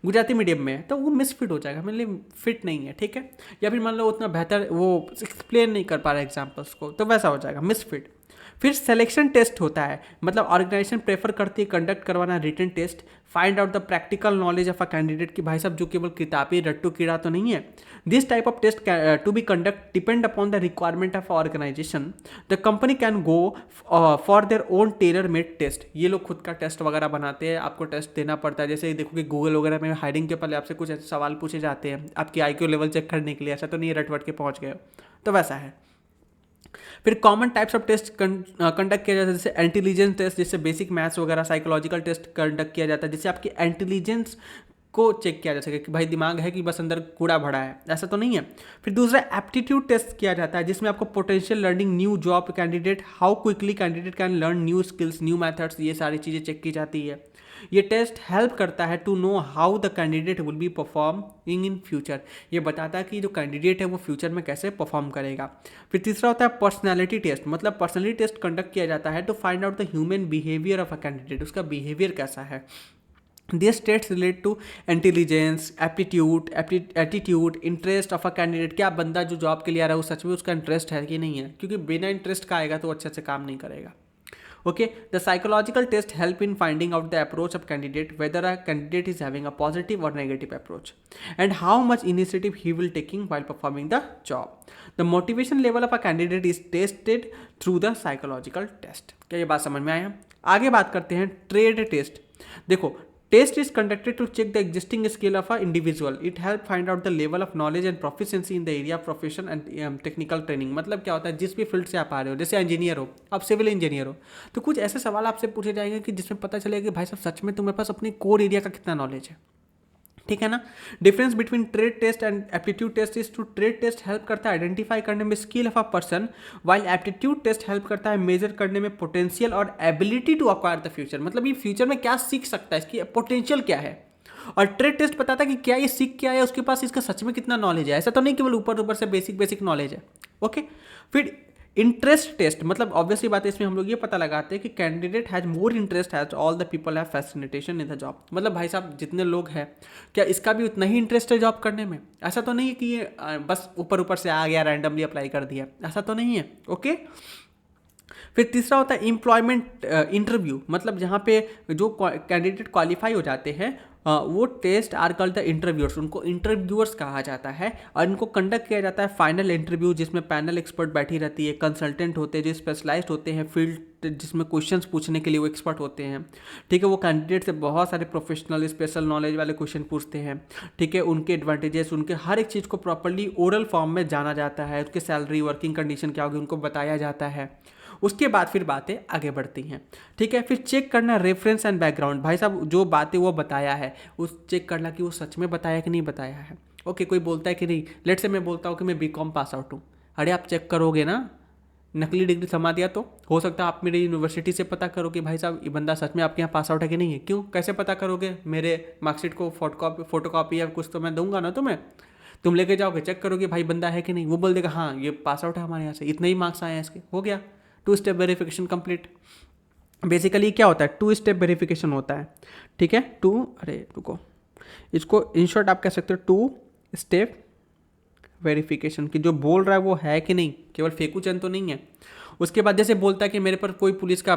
गुजराती मीडियम में है, तो वो मिसफिट हो जाएगा, मेरे लिए फिट नहीं है। ठीक है, या फिर मान लो उतना बेहतर वो एक्सप्लेन नहीं कर पा रहा एग्जाम्पल्स को, तो वैसा हो जाएगा मिसफिट। फिर सिलेक्शन टेस्ट होता है, मतलब ऑर्गेनाइजेशन प्रेफर करती है कंडक्ट करवाना written test, find out the practical knowledge of a candidate, कि भाई साहब जो केवल किताबी रट्टू कीड़ा तो नहीं है। This type of test to be conduct depend upon the requirement of organisation, the company can go for their own tailor made test. ये लोग खुद का टेस्ट वगैरह बनाते हैं, आपको टेस्ट देना पड़ता है। जैसे देखो कि गूगल वगैरह में हायरिंग के पहले आपसे कुछ ऐसे सवाल पूछे जाते हैं आपकी IQ लेवल चेक करने के लिए, ऐसा तो नहीं है रट वट के पहुंच गए, तो वैसा है। फिर common types of test conduct किया जाता है, जैसे इंटेलिजेंस टेस्ट, जिससे बेसिक मैथ्स वगैरह, साइकोलॉजिकल टेस्ट कंडक्ट किया जाता है जिससे आपकी इंटेलिजेंस को चेक किया जा सके कि भाई दिमाग है कि बस अंदर कूड़ा भरा है, ऐसा तो नहीं है। फिर दूसरा एप्टीट्यूड टेस्ट किया जाता है जिसमें आपको potential learning new job candidate, how quickly candidate can learn new skills new methods, ये सारी चीज़ें चेक की जाती है। ये टेस्ट हेल्प करता है to know how the candidate will be performing in future, ये बताता है कि जो कैंडिडेट है वो फ्यूचर में कैसे परफॉर्म करेगा। फिर तीसरा होता है पर्सनैलिटी टेस्ट, मतलब पर्सनैलिटी टेस्ट कंडक्ट किया जाता है to find out the human behaviour of a candidate, उसका बिहेवियर कैसा है। This test relate to intelligence, aptitude, interest of a candidate, क्या बंदा जो जॉब के लिए आ रहा है वो सच में उसका इंटरेस्ट है कि नहीं है, क्योंकि बिना इंटरेस्ट का आएगा तो अच्छे से काम नहीं करेगा। Okay, the psychological test help in finding out the approach of candidate, whether a candidate is having a positive or negative approach, and how much initiative he will taking while performing the job. The motivation level of a candidate is tested through the psychological test. क्या ये बात समझ में आया? आगे बात करते हैं ट्रेड टेस्ट। देखो test is conducted to check the existing skill of a individual, it help find out the level of knowledge and proficiency in the area of profession and technical training. मतलब क्या होता है, जिस भी field से आप आ रहे हो, जैसे इंजीनियर हो, आप सिविल इंजीनियर हो, तो कुछ ऐसे सवाल आपसे पूछे जाएंगे कि जिसमें पता चलेगा कि भाई साहब सच में तुम्हारे पास अपनी कोर एरिया का कितना नॉलेज है। ठीक है ना, difference between trade test and aptitude test is to trade test help करता है आइडेंटिफाई करने में skill of a person, while aptitude test help करता है मेजर करने में पोटेंशियल और ability to acquire the future, मतलब ये फ्यूचर में क्या सीख सकता है, इसकी पोटेंशियल क्या है। और ट्रेड टेस्ट बताता है कि क्या ये सीख क्या है, उसके पास इसका सच में कितना नॉलेज है, ऐसा तो नहीं केवल ऊपर ऊपर से बेसिक नॉलेज है। ओके, फिर इंटरेस्ट टेस्ट, मतलब ऑब्वियसली बात है, इसमें हम लोग ये पता लगाते हैं कि candidate has more interest has all the people have fascination in the job, मतलब भाई साहब जितने लोग हैं क्या इसका भी उतना ही इंटरेस्ट है जॉब करने में, ऐसा तो नहीं है कि ये बस ऊपर ऊपर से आ गया रैंडमली अप्लाई कर दिया, ऐसा तो नहीं है। ओके, फिर तीसरा होता है एम्प्लॉयमेंट इंटरव्यू, मतलब जहाँ पे जो कैंडिडेट क्वालिफाई हो जाते हैं वो test are called the interviewers, उनको इंटरव्यूअर्स कहा जाता है, और इनको कंडक्ट किया जाता है फाइनल इंटरव्यू जिसमें पैनल एक्सपर्ट बैठी रहती है, कंसल्टेंट होते हैं जो स्पेशलाइज्ड होते हैं फील्ड जिसमें क्वेश्चंस पूछने के लिए वो एक्सपर्ट होते हैं। ठीक है, वो कैंडिडेट से बहुत सारे प्रोफेशनल स्पेशल नॉलेज वाले क्वेश्चन पूछते हैं। ठीक है, उनके एडवांटेजेस, उनके हर एक चीज़ को प्रॉपरली ओरल फॉर्म में जाना जाता है, उसके सैलरी वर्किंग कंडीशन क्या होगी उनको बताया जाता है। उसके बाद फिर बातें आगे बढ़ती हैं। ठीक है, फिर चेक करना रेफरेंस एंड बैकग्राउंड, भाई साहब जो बातें वो बताया है उस चेक करना कि वो सच में बताया कि नहीं बताया है। ओके, कोई बोलता है कि नहीं, लेट से मैं बोलता हूँ कि मैं BCom पास आउट हूँ, अरे आप चेक करोगे ना नकली डिग्री थमा दिया तो हो सकता है आप मेरी यूनिवर्सिटी से पता करो कि भाई साहब ये बंदा सच में आपके यहाँ पास आउट है कि नहीं है। क्यों, कैसे पता करोगे? मेरे मार्कशीट को फोटोकॉपी या कुछ तो मैं दूंगा ना तुम्हें, तुम लेके जाओगे, चेक करोगे भाई बंदा है कि नहीं, वो बोल देगा हाँ ये पास आउट है हमारे यहाँ से, इतने ही मार्क्स आए हैं इसके, हो गया, 2 स्टेप वेरिफिकेशन कंप्लीट। बेसिकली क्या होता है, 2 स्टेप वेरिफिकेशन होता है, ठीक है। अरे रुको, इसको इन शॉर्ट आप कह सकते हो 2 स्टेप वेरिफिकेशन, की जो बोल रहा है वो है कि नहीं, केवल फेकू चंद तो नहीं है। उसके बाद जैसे बोलता है कि मेरे पर कोई पुलिस का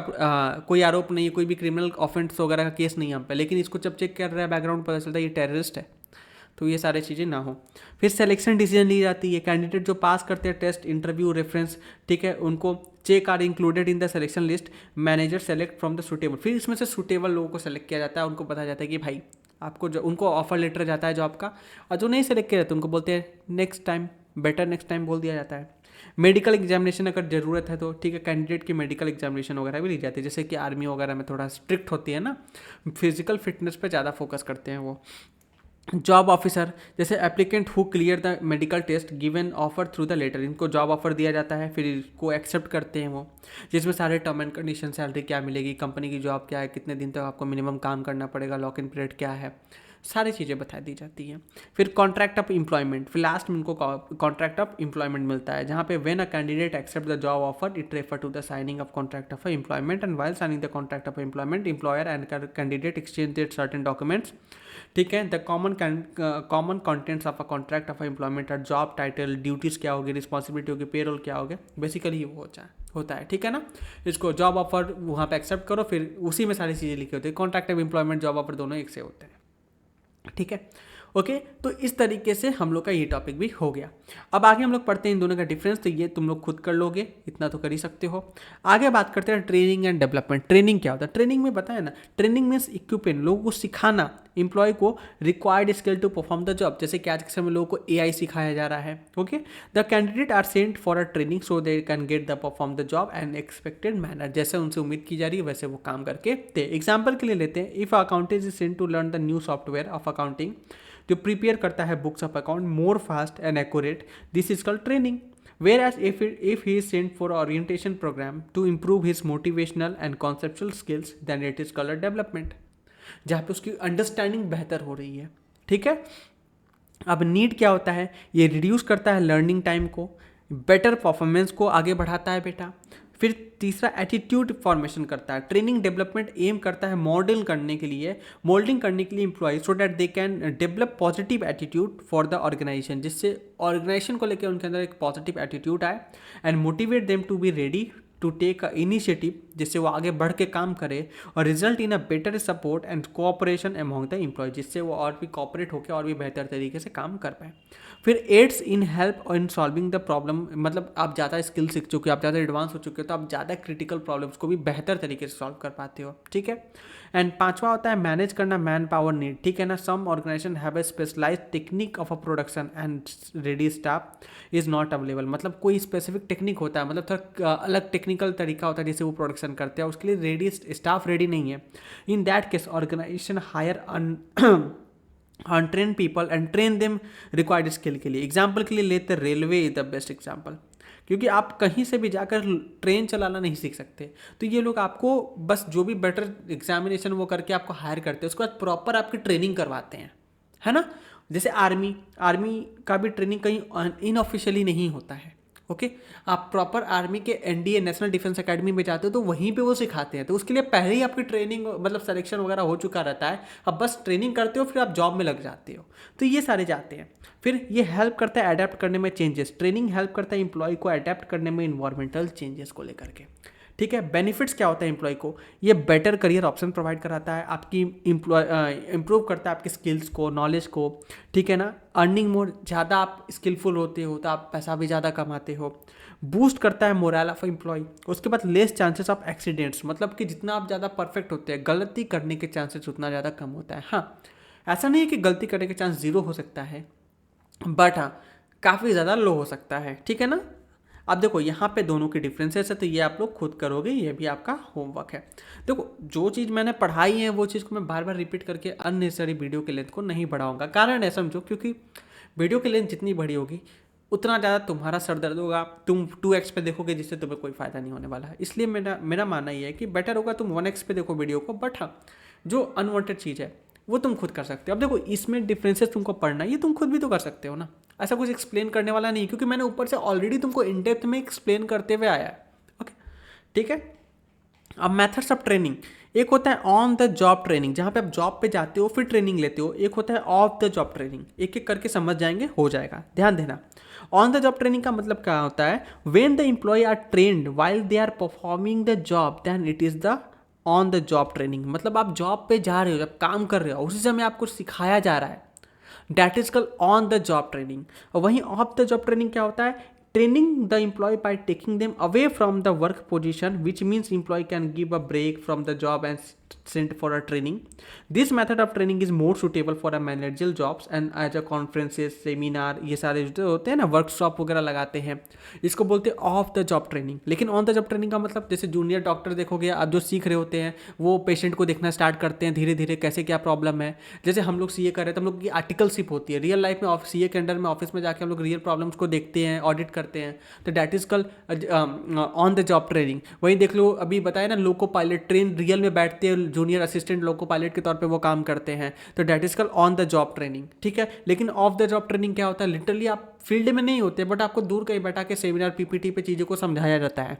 कोई आरोप नहीं है, कोई भी क्रिमिनल ऑफेंस वगैरह का केस नहीं है हम पे, लेकिन इसको जब चेक कर रहा है बैकग्राउंड, पता चलता है ये टेररिस्ट है, तो ये सारी चीज़ें ना हो। फिर सिलेक्शन डिसीजन ली जाती है, कैंडिडेट जो पास करते हैं टेस्ट, इंटरव्यू, रेफरेंस, ठीक है, उनको check are included in the selection list, manager select from the suitable. फिर इसमें से सुटेबल लोगों को सेलेक्ट किया जाता है, उनको पता जाता है कि भाई आपको जो, उनको ऑफर लेटर जाता है जॉब का, और जो नहीं सेलेक्ट किया जाता उनको बोलते हैं next time, better next time बोल दिया जाता है। मेडिकल एग्जामिनेशन अगर ज़रूरत है तो ठीक है, कैंडिडेट की मेडिकल एग्जामिनेशन वगैरह भी ली जाती है, जैसे कि आर्मी वगैरह में थोड़ा स्ट्रिक्ट होती है ना, फिजिकल फिटनेस पे ज़्यादा फोकस करते हैं वो। जॉब ऑफिसर, जैसे applicant who clear the medical test given offer through the letter, इनको जॉब ऑफर दिया जाता है, फिर इसको एक्सेप्ट करते हैं वो, जिसमें सारे टर्म एंड कंडीशन, सैलरी क्या मिलेगी, कंपनी की जॉब क्या है, कितने दिन तक आपको मिनिमम काम करना पड़ेगा, लॉक इन पीरियड क्या है, सारी चीज़ें बता दी जाती हैं। फिर कॉन्ट्रैक्ट ऑफ एम्प्लॉयमेंट, फिर लास्ट में इनको कॉन्ट्रैक्ट ऑफ एम्प्लॉयमेंट मिलता है, जहाँ पे when a candidate accept the job offer it refer to the signing of contract of employment, and while signing the contract of employment employer and candidate exchange their certain documents, ठीक है। The common contents of a contract of employment are job title, duties क्या होगी, responsibility होगी, payroll क्या होगा, basically ये वो होता है, ठीक है ना। इसको जॉब ऑफर वहाँ पे एक्सेप्ट करो, फिर उसी में सारी चीज़ें लिखी होती है, contract of employment, job offer दोनों एक से होते हैं, ठीक है। ओके, तो इस तरीके से हम लोग का ये टॉपिक भी हो गया। अब आगे हम लोग पढ़ते हैं इन दोनों का डिफरेंस, तो ये तुम लोग खुद कर लोगे, इतना तो कर ही सकते हो। आगे बात करते हैं ट्रेनिंग एंड डेवलपमेंट। ट्रेनिंग क्या होता है? ट्रेनिंग में बताया ना, ट्रेनिंग मीन्स इक्विपमेंट, लोगों को सिखाना, एम्प्लॉय को required skill to perform the job. जैसे कि आज के समय में लोगों को एआई सिखाया जा रहा है, okay. The candidate are sent for a training so they can get the perform the job and expected manner, जैसे उनसे उम्मीद की जा रही है वैसे वो काम करके दे। एग्जाम्पल के लिए लेते हैं, if accountant is sent to learn the new software of accounting, जो प्रिपेयर करता है books of account more fast and accurate, this is called training. Whereas if he is sent for orientation program to improve his motivational and conceptual skills, then it is called development, जहाँ पे उसकी understanding बेहतर हो रही है, ठीक है। अब नीड क्या होता है? ये रिड्यूस करता है लर्निंग टाइम को, बेटर परफॉर्मेंस को आगे बढ़ाता है बेटा। फिर तीसरा एटीट्यूड फॉर्मेशन करता है। ट्रेनिंग डेवलपमेंट एम करता है मोल्डिंग करने के लिए employ so that they can develop positive attitude for the organisation, जिससे ऑर्गेनाइजेशन को लेकर उनके अंदर एक पॉजिटिव एटीट्यूड आए, and motivate them to be ready to take initiative, जिससे वो आगे बढ़ के काम करे, और result in a better support and cooperation among the employ, जिससे वो और भी कोऑपरेट होकर और भी बेहतर तरीके से काम कर पाए। फिर aids in help in solving the problem, मतलब आप ज़्यादा स्किल सीख चुके हो, आप ज़्यादा एडवांस हो चुके हो, तो आप ज़्यादा क्रिटिकल प्रॉब्लम्स को भी बेहतर तरीके से सॉल्व कर पाते हो, ठीक है। एंड पांचवा होता है मैनेज करना मैन पावर नीड, ठीक है ना। Some organisation have a specialised technique of a production and ready staff is not available, मतलब कोई स्पेसिफिक टेक्निक होता है, मतलब थोड़ा अलग टेक्निकल तरीका होता है जिससे वो प्रोडक्शन करते हैं, उसके लिए रेडी स्टाफ रेडी नहीं है। In that case organisation hire untrained people and train them required skill के लिए। एग्जाम्पल के लिए लेते railway is the best example, क्योंकि आप कहीं से भी जाकर ट्रेन चलाना नहीं सीख सकते, तो ये लोग आपको बस जो भी बेटर एग्जामिनेशन वो करके आपको हायर करते हैं, उसके बाद प्रॉपर आपकी ट्रेनिंग करवाते हैं, है ना। जैसे आर्मी का भी ट्रेनिंग कहीं इनऑफिशियली नहीं होता है, ओके। आप प्रॉपर आर्मी के एनडीए नेशनल डिफेंस एकेडमी में जाते हो तो वहीं पे वो सिखाते हैं, तो उसके लिए पहले ही आपकी ट्रेनिंग मतलब सिलेक्शन वगैरह हो चुका रहता है, अब बस ट्रेनिंग करते हो फिर आप जॉब में लग जाते हो, तो ये सारे जाते हैं। फिर ये हेल्प करता है अडेप्ट करने में चेंजेस, ट्रेनिंग हेल्प करता है एम्प्लॉय को अडेप्ट करने में इन्वायरमेंटल चेंजेस को लेकर के, ठीक है। बेनिफिट्स क्या होता है एम्प्लॉय को? ये बेटर करियर ऑप्शन प्रोवाइड कराता है, आपकी इम्प्रूव करता है आपके स्किल्स को, नॉलेज को, ठीक है ना। अर्निंग मोर, ज़्यादा आप स्किलफुल होते हो तो आप पैसा भी ज़्यादा कमाते हो। बूस्ट करता है मोरल ऑफ एम्प्लॉय। उसके बाद लेस चांसेस ऑफ एक्सीडेंट्स, मतलब कि जितना आप ज़्यादा परफेक्ट होते हैं गलती करने के चांसेस उतना ज़्यादा कम होता है। हाँ, ऐसा नहीं है कि गलती करने के चांस जीरो हो सकता है, बट हाँ काफ़ी ज़्यादा लो हो सकता है, ठीक है ना। अब देखो यहाँ पे दोनों की डिफरेंसेस है, तो ये आप लोग खुद करोगे, ये भी आपका होमवर्क है। देखो जो चीज़ मैंने पढ़ाई है वो चीज़ को मैं बार बार रिपीट करके अननेसेसरी वीडियो के लेंथ को नहीं बढ़ाऊंगा। कारण है समझो, क्योंकि वीडियो की लेंथ जितनी बड़ी होगी उतना ज़्यादा तुम्हारा सर दर्द होगा, तुम 2x पे देखोगे जिससे तुम्हें कोई फ़ायदा नहीं होने वाला है। इसलिए मेरा मेरा मानना ये है कि बेटर होगा तुम 1x पे देखो वीडियो को, बट हाँ जो अनवांटेड चीज़ है वो तुम खुद कर सकते हो। अब देखो इसमें डिफरेंसेस तुमको पढ़ना है, ये तुम खुद भी तो कर सकते हो ना, ऐसा कुछ एक्सप्लेन करने वाला नहीं, क्योंकि मैंने ऊपर से ऑलरेडी तुमको इन डेप्थ में एक्सप्लेन करते हुए आया है। ओके ठीक है। अब मेथड्स ऑफ ट्रेनिंग, एक होता है ऑन द जॉब ट्रेनिंग, जहाँ पे आप जॉब पे जाते हो फिर ट्रेनिंग लेते हो। एक होता है ऑफ द जॉब ट्रेनिंग, एक एक करके समझ जाएंगे, हो जाएगा, ध्यान देना। ऑन द जॉब ट्रेनिंग का मतलब क्या होता है, when the employ are trained while they are performing the job then it is the on the job training. मतलब आप जॉब पे जा रहे हो, जब काम कर रहे हो उसी समय आपको सिखाया जा रहा है, that is called on the job training. और वहीं ऑफ द जॉब ट्रेनिंग क्या होता है, training the employ by taking them away from the work position, which means employ can give a break from the job and sent for a training. This method of training is more suitable for a managerial jobs and as a conferences, seminar, ये सारे जो होते हैं ना workshop वगैरह लगाते हैं, इसको बोलते हैं ऑफ द जॉब ट्रेनिंग। लेकिन ऑन द जॉब ट्रेनिंग का मतलब जैसे जूनियर डॉक्टर देखोगे आप, जो सीख रहे होते हैं वो पेशेंट को देखना स्टार्ट करते हैं धीरे धीरे कैसे क्या प्रॉब्लम है। जैसे हम लोग सीए कर रहे हैं तो हम लोग की आर्टिकलशिप होती है, रियल लाइफ में सीए के अंडर में ऑफिस में जाके हम लोग रियल प्रॉब्लम्स को देखते हैं, ऑडिट करते हैं, तो that is called on the job training. वहीं देख लो अभी बताया ना, लोको पायलट ट्रेन रियल में बैठते हैं, जूनियर असिस्टेंट लोको पायलट के तौर पे वो काम करते हैं, तो that is called on the job training. ठीक है। लेकिन ऑफ द जॉब ट्रेनिंग क्या होता है, लिटरली आप फील्ड में नहीं होते बट आपको दूर कहीं बैठा के सेमिनार पीपीटी पे चीज़ों को समझाया जाता है,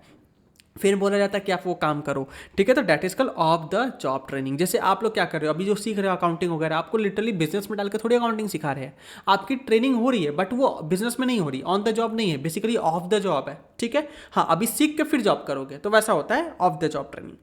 फिर बोला जाता है कि आप वो काम करो। ठीक है। तो that is called off the job training. जैसे आप लोग क्या कर रहे हो अभी जो सीख रहे हो अकाउंटिंग वगैरह, आपको लिटरली बिजनेस में डाल के थोड़ी अकाउंटिंग सिखा रहे हैं, आपकी ट्रेनिंग हो रही है बट वो बिजनेस में नहीं हो रही, ऑन द जॉब नहीं है, बेसिकली ऑफ द जॉब है। ठीक है। हाँ अभी सीख के फिर जॉब करोगे, तो वैसा होता है ऑफ द जॉब ट्रेनिंग।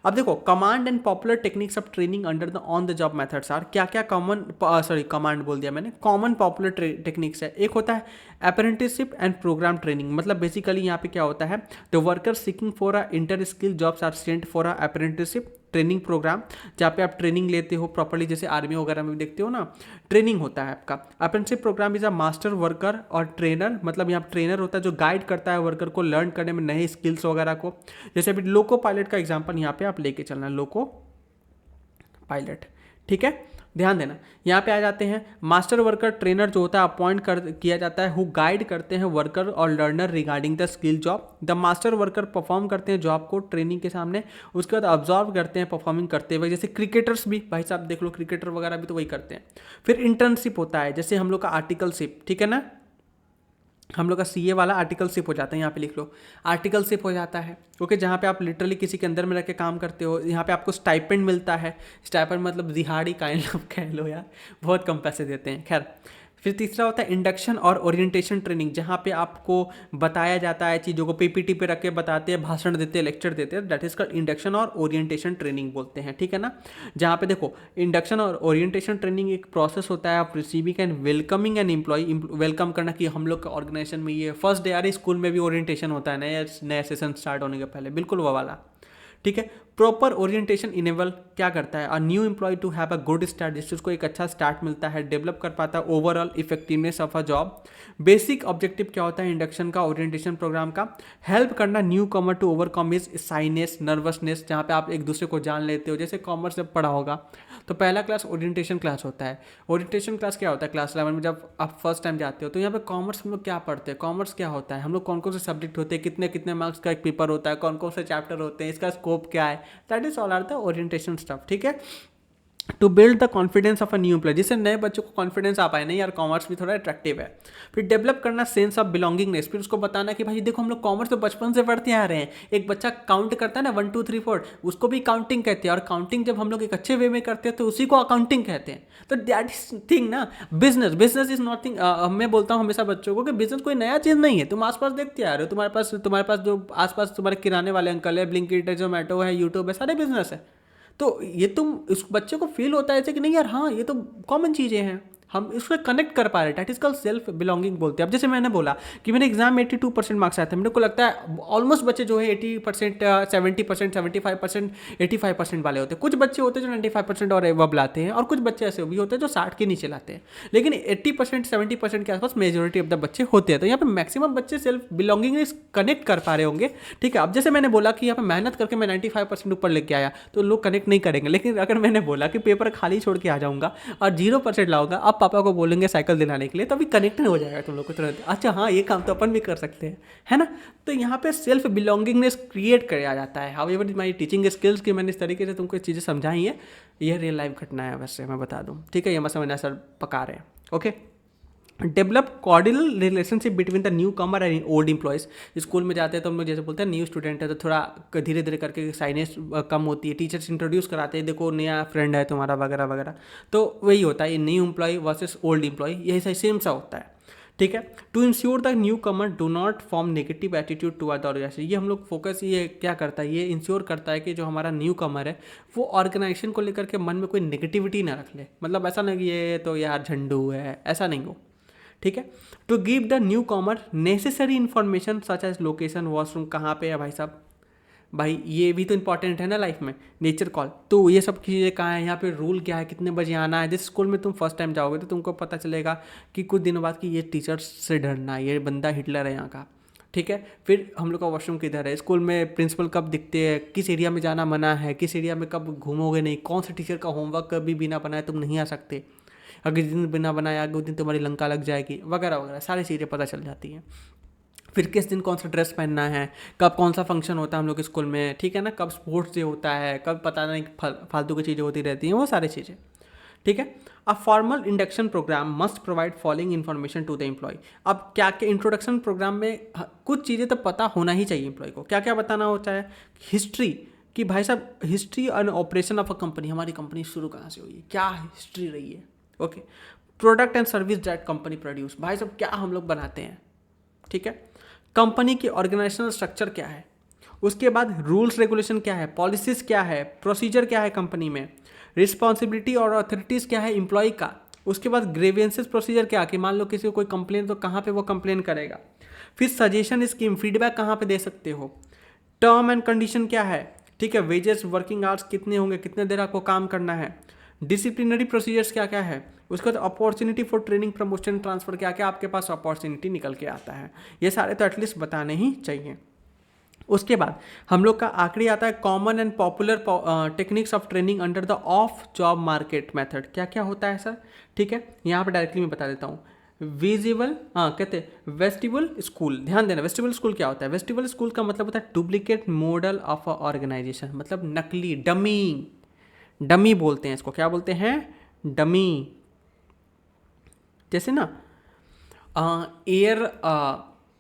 अब देखो common and popular techniques of training under the on the job methods are, क्या क्या कमांड बोल दिया मैंने, कॉमन पॉपुलर टेक्निक्स है। एक होता है अप्रेंटिसशिप एंड प्रोग्राम ट्रेनिंग, मतलब बेसिकली यहाँ पे क्या होता है, the worker seeking for a inter skill jobs are sent for a apprenticeship training programme, जहाँ पे आप ट्रेनिंग लेते हो प्रॉपर्ली, जैसे आर्मी वगैरह में भी देखते हो ना ट्रेनिंग होता है आपका। Apprenticeship programme is a master worker और ट्रेनर, मतलब यहाँ ट्रेनर होता है जो गाइड करता है वर्कर को लर्न करने में नए स्किल्स वगैरह को। जैसे अभी लोको पायलट का एग्जांपल यहाँ पे आप लेके चलना, लोको पायलट। ठीक है। ध्यान देना, यहाँ पे आ जाते हैं मास्टर वर्कर ट्रेनर जो होता है अपॉइंट किया जाता है, हु गाइड करते हैं वर्कर और learner regarding the skill job. The master worker perform करते हैं जॉब को ट्रेनिंग के सामने, उसके बाद ऑब्जर्व करते हैं परफॉर्मिंग करते हुए, जैसे क्रिकेटर्स भी भाई साहब देख लो, क्रिकेटर वगैरह भी तो वही करते हैं। फिर इंटर्नशिप होता है, जैसे हम लोग का आर्टिकलशिप, ठीक है ना, हम लोग का सीए वाला आर्टिकलशिप हो जाता है, यहाँ पे लिख लो आर्टिकलशिप हो जाता है। ओके, जहाँ पे आप लिटरली किसी के अंदर में रह के काम करते हो, यहाँ पे आपको स्टाइपेंड मिलता है, स्टाइपेंड मतलब दिहाड़ी काइंड ऑफ कह लो यार, बहुत कम पैसे देते हैं। खैर फिर तीसरा होता है इंडक्शन और ओरिएंटेशन ट्रेनिंग, जहाँ पे आपको बताया जाता है चीज़ों को, पीपीटी पे रख के बताते हैं, भाषण देते हैं, लेक्चर देते हैं, दैट इज कॉल्ड इंडक्शन और ओरिएंटेशन ट्रेनिंग बोलते हैं। ठीक है ना। जहाँ पे देखो इंडक्शन और ओरिएंटेशन ट्रेनिंग एक प्रोसेस होता है of receiving and welcoming an employ, welcome करना कि हम लोग का ऑर्गेनाइजेशन में ये फर्स्ट डे आ रही, स्कूल में भी ओरिएंटेशन होता है नया सेशन स्टार्ट होने के पहले, बिल्कुल वो वाला। ठीक है। प्रॉपर ओरिएंटेशन इनेबल क्या करता है, a new employ to have a good start, जिससे उसको एक अच्छा स्टार्ट मिलता है, डेवलप कर पाता है overall effectiveness of a job. Basic objective क्या होता है इंडक्शन का, ओरिएंटेशन प्रोग्राम का, हेल्प करना newcomer to overcome his shyness, nervousness, जहाँ पे आप एक दूसरे को जान लेते हो। जैसे कॉमर्स जब पढ़ा होगा तो पहला क्लास ओरिएंटेशन क्लास होता है। ओरिएंटेशन क्लास क्या होता है, क्लास 11 में जब आप फर्स्ट टाइम जाते हो, तो यहाँ पे कॉमर्स हम लोग क्या पढ़ते हैं, कॉमर्स क्या होता है, हम लोग कौन कौन से सब्जेक्ट होते हैं, कितने कितने मार्क्स का एक पेपर होता है, कौन कौन से चैप्टर होते हैं, इसका स्कोप क्या है, that is all are the orientation stuff. ठीक है। To build the confidence of a new employ, जिससे नए बच्चों को कॉन्फिडेंस आ पाए, नहीं यार कॉमर्स भी थोड़ा अट्रैक्टिव है। फिर डेवलप करना सेंस ऑफ बिलोंगिंगनेस, फिर उसको बताना कि भाई देखो हम लोग कॉमर्स तो बचपन से पढ़ते आ रहे हैं, एक बच्चा काउंट करता है ना 1 2 3 4, उसको भी काउंटिंग कहते हैं, और काउंटिंग जब हम लोग एक अच्छे वे में करते हैं तो उसी को अकाउंटिंग कहते हैं। तो दैट इज थिंग ना, बिजनेस इज नॉट थिंग। मैं बोलता हूँ हमेशा बच्चों को कि बिजनेस कोई नया चीज़ नहीं है, तुम आसपास देखते आ रहे हो, तुम्हारे पास जो आसपास तुम्हारे किराने वाले अंकल है, ब्लिंकिट है, जोमेटो है, यूट्यूब है, सारे बिजनेस है। तो ये तुम इस बच्चे को फील होता है कि नहीं यार हाँ ये तो कॉमन चीज़ें हैं, हम इसको कनेक्ट कर पा रहे हैं, that is called self belonging बोलते हैं। अब जैसे मैंने बोला कि मेरे एग्जाम में 82% मार्क्स आए थे, मेरे को लगता है ऑलमोस्ट बच्चे जो है 80%, 70%, 75%, 85% वाले होते हैं। कुछ बच्चे होते हैं जो 95% और एबव लाते हैं, और कुछ बच्चे ऐसे भी होते हैं जो 60 के नीचे लाते हैं, लेकिन 80% 70% के आसपास मेजोरिटी ऑफ द बच्चे होते हैं। तो यहाँ पे मैक्सिमम बच्चे सेल्फ बिलोंगिंग कनेक्ट कर पा रहे होंगे। ठीक है। अब जैसे मैंने बोला कि यहाँ पे मेहनत करके मैं 95% ऊपर लेके आया, तो लोग कनेक्ट नहीं करेंगे, लेकिन अगर मैंने बोला कि पेपर खाली छोड़ के आ जाऊँगा और 0% लाऊंगा, अब आप पापा को बोलेंगे साइकिल दिलाने के लिए, तो अभी कनेक्ट हो जाएगा तुम लोग को तुरंत, अच्छा हाँ ये काम तो अपन भी कर सकते हैं, है ना। तो यहाँ पे सेल्फ बिलोंगिंगनेस क्रिएट किया जाता है। How ever my teaching skills की मैंने इस तरीके से तुमको चीज़ें समझाई हैं, ये रियल लाइफ घटना है वैसे मैं बता दूँ, ठीक है, ये मैं समझना सर पका रहे हैं, okay. Develop cardinal relationship between the new Qamar and old employees. School में जाते हैं तो हम लोग जैसे बोलते हैं न्यू स्टूडेंट है तो थोड़ा धीरे धीरे करके साइनेस कम होती है, टीचर्स इंट्रोड्यूस कराते हैं, देखो नया फ्रेंड है तुम्हारा वगैरह वगैरह। तो वही होता है, ये new employ versus old employ, यही सही सेम सा होता है, ठीक है। To ensure the newcomer do not form negative attitude toward the organisation, ये हम लोग फोकस ये क्या करता है, ये इंश्योर करता है कि जो हमारा न्यू कमर है वो ऑर्गेनाइजेशन को लेकर के मन में कोई नेगेटिविटी ना रख ले, मतलब ऐसा नहीं कि ये तो यार झंडू है, ऐसा नहीं हो, ठीक है। To give the newcomer necessary information such as location, washroom कहाँ पे है भाई साहब, भाई ये भी तो इंपॉर्टेंट है ना लाइफ में, नेचर कॉल, तो ये सब चीज़ें कहाँ है, यहाँ पे रूल क्या है, कितने बजे आना है। जिस स्कूल में तुम फर्स्ट टाइम जाओगे तो तुमको पता चलेगा कि कुछ दिनों बाद कि ये टीचर्स से डरना, ये बंदा हिटलर है यहाँ का, ठीक है। फिर हम लोग का वॉशरूम किधर है, स्कूल में प्रिंसिपल कब दिखते हैं, किस एरिया में जाना मना है, किस एरिया में कब घूमोगे नहीं, कौन से टीचर का होमवर्क कभी बिना बनाए तुम नहीं आ सकते, अगर जिस दिन बिना बनाए आगे उस दिन तुम्हारी लंका लग जाएगी वगैरह वगैरह, सारी चीज़ें पता चल जाती हैं। फिर किस दिन कौन सा ड्रेस पहनना है, कब कौन सा फंक्शन होता है हम लोग के स्कूल में, ठीक है ना, कब स्पोर्ट्स डे होता है, कब पता नहीं फालतू की चीज़ें होती रहती हैं, वो सारी चीज़ें, ठीक है। A formal induction programme must provide following information to the employ. अब क्या क्या इंट्रोडक्शन प्रोग्राम में कुछ चीज़ें तो पता होना ही चाहिए एम्प्लॉय को, क्या क्या बताना होता है, हिस्ट्री कि भाई साहब history and operation of a company, हमारी कंपनी शुरू कहाँ से हुई है, क्या हिस्ट्री रही है, okay. Product and service that company produce, भाई साहब क्या हम लोग बनाते हैं, ठीक है। कंपनी की ऑर्गेनाइजेशनल स्ट्रक्चर क्या है, उसके बाद रूल्स रेगुलेशन क्या है, पॉलिसीज क्या है, प्रोसीजर क्या है कंपनी में, रिस्पॉन्सिबिलिटी और अथॉरिटीज़ क्या है एम्प्लॉय का, उसके बाद ग्रेवियंसेस प्रोसीजर क्या, कि मान लो किसी को कोई कंप्लेन तो कहाँ पे वो कंप्लेन करेगा, फिर सजेशन स्कीम फीडबैक कहाँ पे दे सकते हो, टर्म एंड कंडीशन क्या है, ठीक है, वेजेस वर्किंग आवर्स कितने होंगे, कितने देर आपको काम करना है, डिसिप्लिनरी प्रोसीजर्स क्या क्या है, उसके बाद opportunity for training promotion transfer क्या क्या आपके पास अपॉर्चुनिटी निकल के आता है, ये सारे तो एटलीस्ट बताने ही चाहिए। उसके बाद हम लोग का आखिरी आता है common and popular techniques of training under the of job market method, क्या क्या होता है सर, ठीक है, यहाँ पर डायरेक्टली मैं बता देता हूँ। विजिबल, हाँ कहते हैं वेस्टिबल स्कूल, ध्यान देना वेस्टिबल स्कूल क्या होता है, वेस्टिबल स्कूल का मतलब होता है duplicate model of a organisation, मतलब नकली, डमी, डमी बोलते हैं इसको, क्या बोलते हैं, डमी। जैसे ना एयर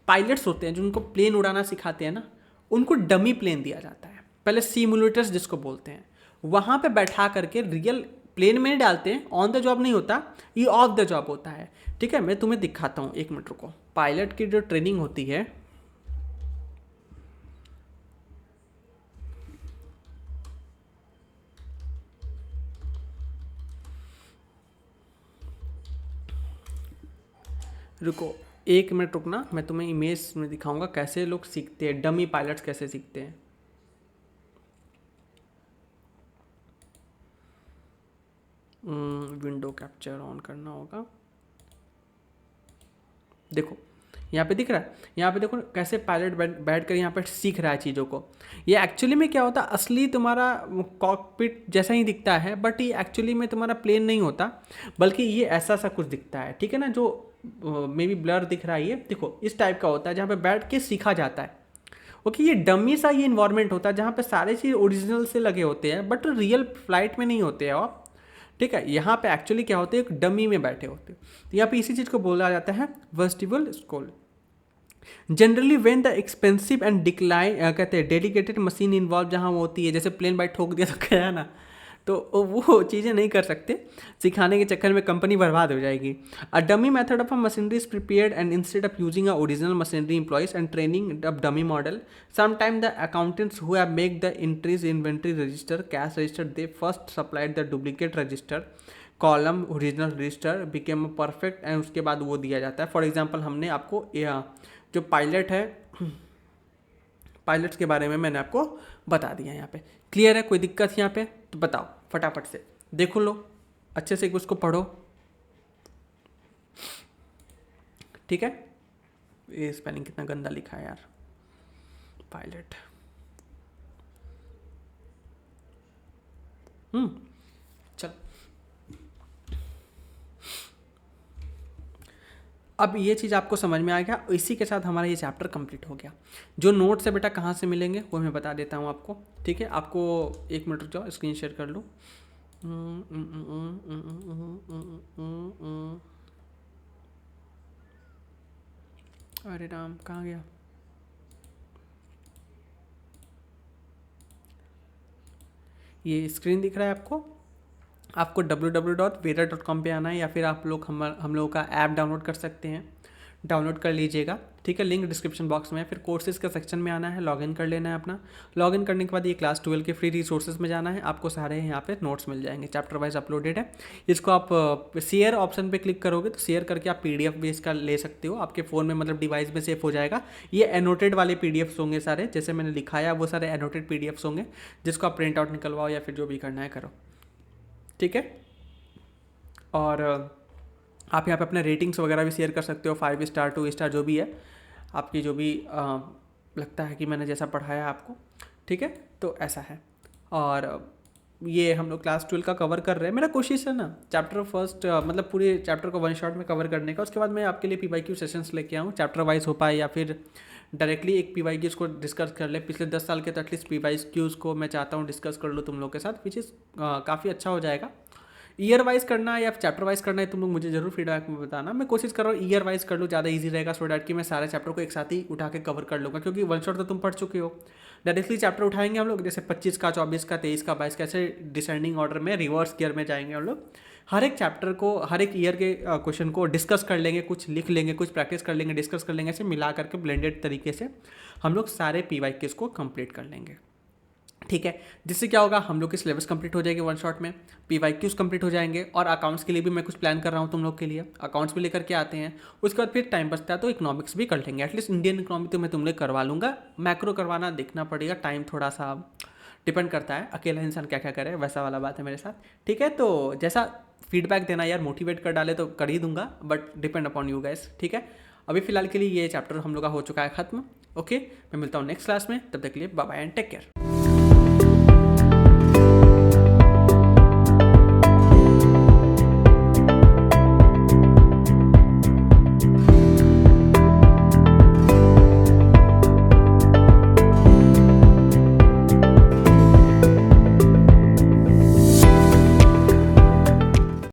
पायलट्स होते हैं जो उनको प्लेन उड़ाना सिखाते हैं ना, उनको डमी प्लेन दिया जाता है, पहले सिमुलेटर्स जिसको बोलते हैं, वहाँ पे बैठा करके रियल प्लेन में नहीं डालते हैं, ऑन द जॉब नहीं होता, ये ऑफ द जॉब होता है, ठीक है। मैं तुम्हें दिखाता हूँ, एक मिनट रुको, पायलट की जो ट्रेनिंग होती है, रुको एक मिनट रुकना, मैं तुम्हें इमेज में दिखाऊंगा कैसे लोग सीखते हैं, डमी पायलट्स कैसे सीखते हैं। विंडो कैप्चर ऑन करना होगा, देखो यहाँ पे दिख रहा है, यहाँ पे देखो कैसे पायलट बैठ कर यहाँ पे सीख रहा है चीज़ों को। ये एक्चुअली में क्या होता है, असली तुम्हारा कॉकपिट जैसा ही दिखता है, बट ये एक्चुअली में तुम्हारा प्लेन नहीं होता, बल्कि ये ऐसा सा कुछ दिखता है, ठीक है ना, जो मे बी ब्लर दिख रहा है, ये देखो इस टाइप का होता है जहाँ पे बैठ के सीखा जाता है, ओके। ये डमी सा ये इन्वायरमेंट होता है जहाँ पे सारे चीज़ ओरिजिनल से लगे होते हैं, बट रियल फ्लाइट में नहीं होते हैं आप, ठीक है। यहाँ पे एक्चुअली क्या होते हैं, एक डमी में बैठे होते हैं, तो यहाँ पे इसी चीज़ को बोला जाता है vestibule school. Generally when the expensive and decline कहते हैं डेडिकेटेड मशीन इन्वॉल्व जहाँ वो होती है, जैसे प्लेन बाइट ठोक दिया तो गया ना, तो वो चीज़ें नहीं कर सकते, सिखाने के चक्कर में कंपनी बर्बाद हो जाएगी। A dummy method of a machinery is prepared and instead of using a original machinery employees and training of dummy model sometime the accountants who have make the entries inventory register cash register they first supplied the duplicate register column original register became perfect, and उसके बाद वो दिया जाता है। For example हमने आपको जो pilot है, पायलट्स के बारे में मैंने आपको बता दिया, यहाँ पे क्लियर है, कोई दिक्कत यहाँ पे तो बताओ फटाफट से, देखो लो अच्छे से उसको पढ़ो, ठीक है। ये स्पेलिंग कितना गंदा लिखा है यार, पायलट, चल अब ये चीज़ आपको समझ में आ गया, इसी के साथ हमारा ये चैप्टर कंप्लीट हो गया। जो नोट्स है बेटा कहाँ से मिलेंगे वो मैं बता देता हूँ आपको, ठीक है। आपको 1 मिनट रुक जाओ, स्क्रीन शेयर कर लो। अरे राम, कहाँ गया? ये स्क्रीन दिख रहा है आपको? आपको www.veda.com पे आना है, या फिर आप लोग हम लोगों का ऐप डाउनलोड कर सकते हैं, डाउनलोड कर लीजिएगा, ठीक है। लिंक डिस्क्रिप्शन बॉक्स में है। फिर कोर्सेज का सेक्शन में आना है, लॉगिन कर लेना है अपना। लॉगिन करने के बाद ये क्लास 12 के फ्री रिसोर्सेज में जाना है, आपको सारे यहाँ पे नोट्स मिल जाएंगे, चैप्टर वाइज अपलोडेड है। इसको आप शेयर ऑप्शन पे क्लिक करोगे तो शेयर करके आप PDF भी इसका ले सकते हो, आपके फ़ोन में मतलब डिवाइस में सेव हो जाएगा। ये एनोटेड वाले PDFs होंगे सारे, जैसे मैंने लिखाया वो सारे एनोटेड PDFs होंगे, जिसको आप प्रिंट आउट निकलवाओ या फिर जो भी करना है करो, ठीक है। और आप यहाँ पे अपने रेटिंग्स वगैरह भी शेयर कर सकते हो, 5 स्टार 2 स्टार जो भी है, आपकी जो भी लगता है कि मैंने जैसा पढ़ाया आपको, ठीक है। तो ऐसा है। और ये हम लोग क्लास 12 का कवर कर रहे हैं। मेरा कोशिश है ना चैप्टर फर्स्ट मतलब पूरे चैप्टर को 1 शॉट में कवर करने का। उसके बाद मैं आपके लिए PYQ सेशंस लेके आऊँ, चैप्टर वाइज हो पाए या फिर डायरेक्टली एक PYQs को डिस्कस कर ले। पिछले 10 साल के तो एटलीस्ट PYQs को मैं चाहता हूँ डिस्कस कर लो तुम लोग के साथ, विच इज़ काफ़ी अच्छा हो जाएगा। ईयर वाइज करना है या चैप्टर वाइज करना है तुम लोग मुझे जरूर फीडबैक में बताना। मैं कोशिश कर रहा हूँ ईयर वाइज कर लूँ, ज़्यादा इजी रहेगा, सो डैट कि मैं सारे चैप्टर को एक साथ ही उठा के कवर कर लूँगा, क्योंकि 1 शॉट तो तुम पढ़ चुके हो। डायरेक्टली चैप्टर उठाएंगे हम लोग, जैसे 25 का, 24 का, 23 का, 22 का, ऐसे डिसेंडिंग ऑर्डर में रिवर्स गियर में जाएंगे हम लोग। हर एक चैप्टर को, हर एक ईयर के क्वेश्चन को डिस्कस कर लेंगे, कुछ लिख लेंगे, कुछ प्रैक्टिस कर लेंगे, डिस्कस कर लेंगे, ऐसे मिला करके ब्लेंडेड तरीके से हम लोग सारे PYQs को कंप्लीट कर लेंगे, ठीक है। जिससे क्या होगा, हम लोग की सिलेबस कंप्लीट हो जाएगी 1 शॉट में, PYQs कंप्लीट हो जाएंगे। और अकाउंट्स के लिए भी मैं कुछ प्लान कर रहा हूँ तुम लोग के लिए, अकाउंट्स भी लेकर के आते हैं। उसके बाद फिर टाइम बचता है तो इकोनॉमिक्स भी कर लेंगे, एटलीस्ट इंडियन इकोनॉमी तो मैं तुम लोग करवा लूँगा। मैक्रो करवाना देखना पड़ेगा, टाइम थोड़ा सा डिपेंड करता है, अकेला इंसान क्या क्या करे, वैसा वाला बात है मेरे साथ, ठीक है। तो जैसा फीडबैक देना यार, मोटिवेट कर डाले तो कर ही दूंगा, but depend upon you guys, ठीक है। अभी फिलहाल के लिए ये चैप्टर हम लोग का हो चुका है खत्म। ओके, मैं मिलता हूँ नेक्स्ट क्लास में, तब तक के लिए bye bye and take care.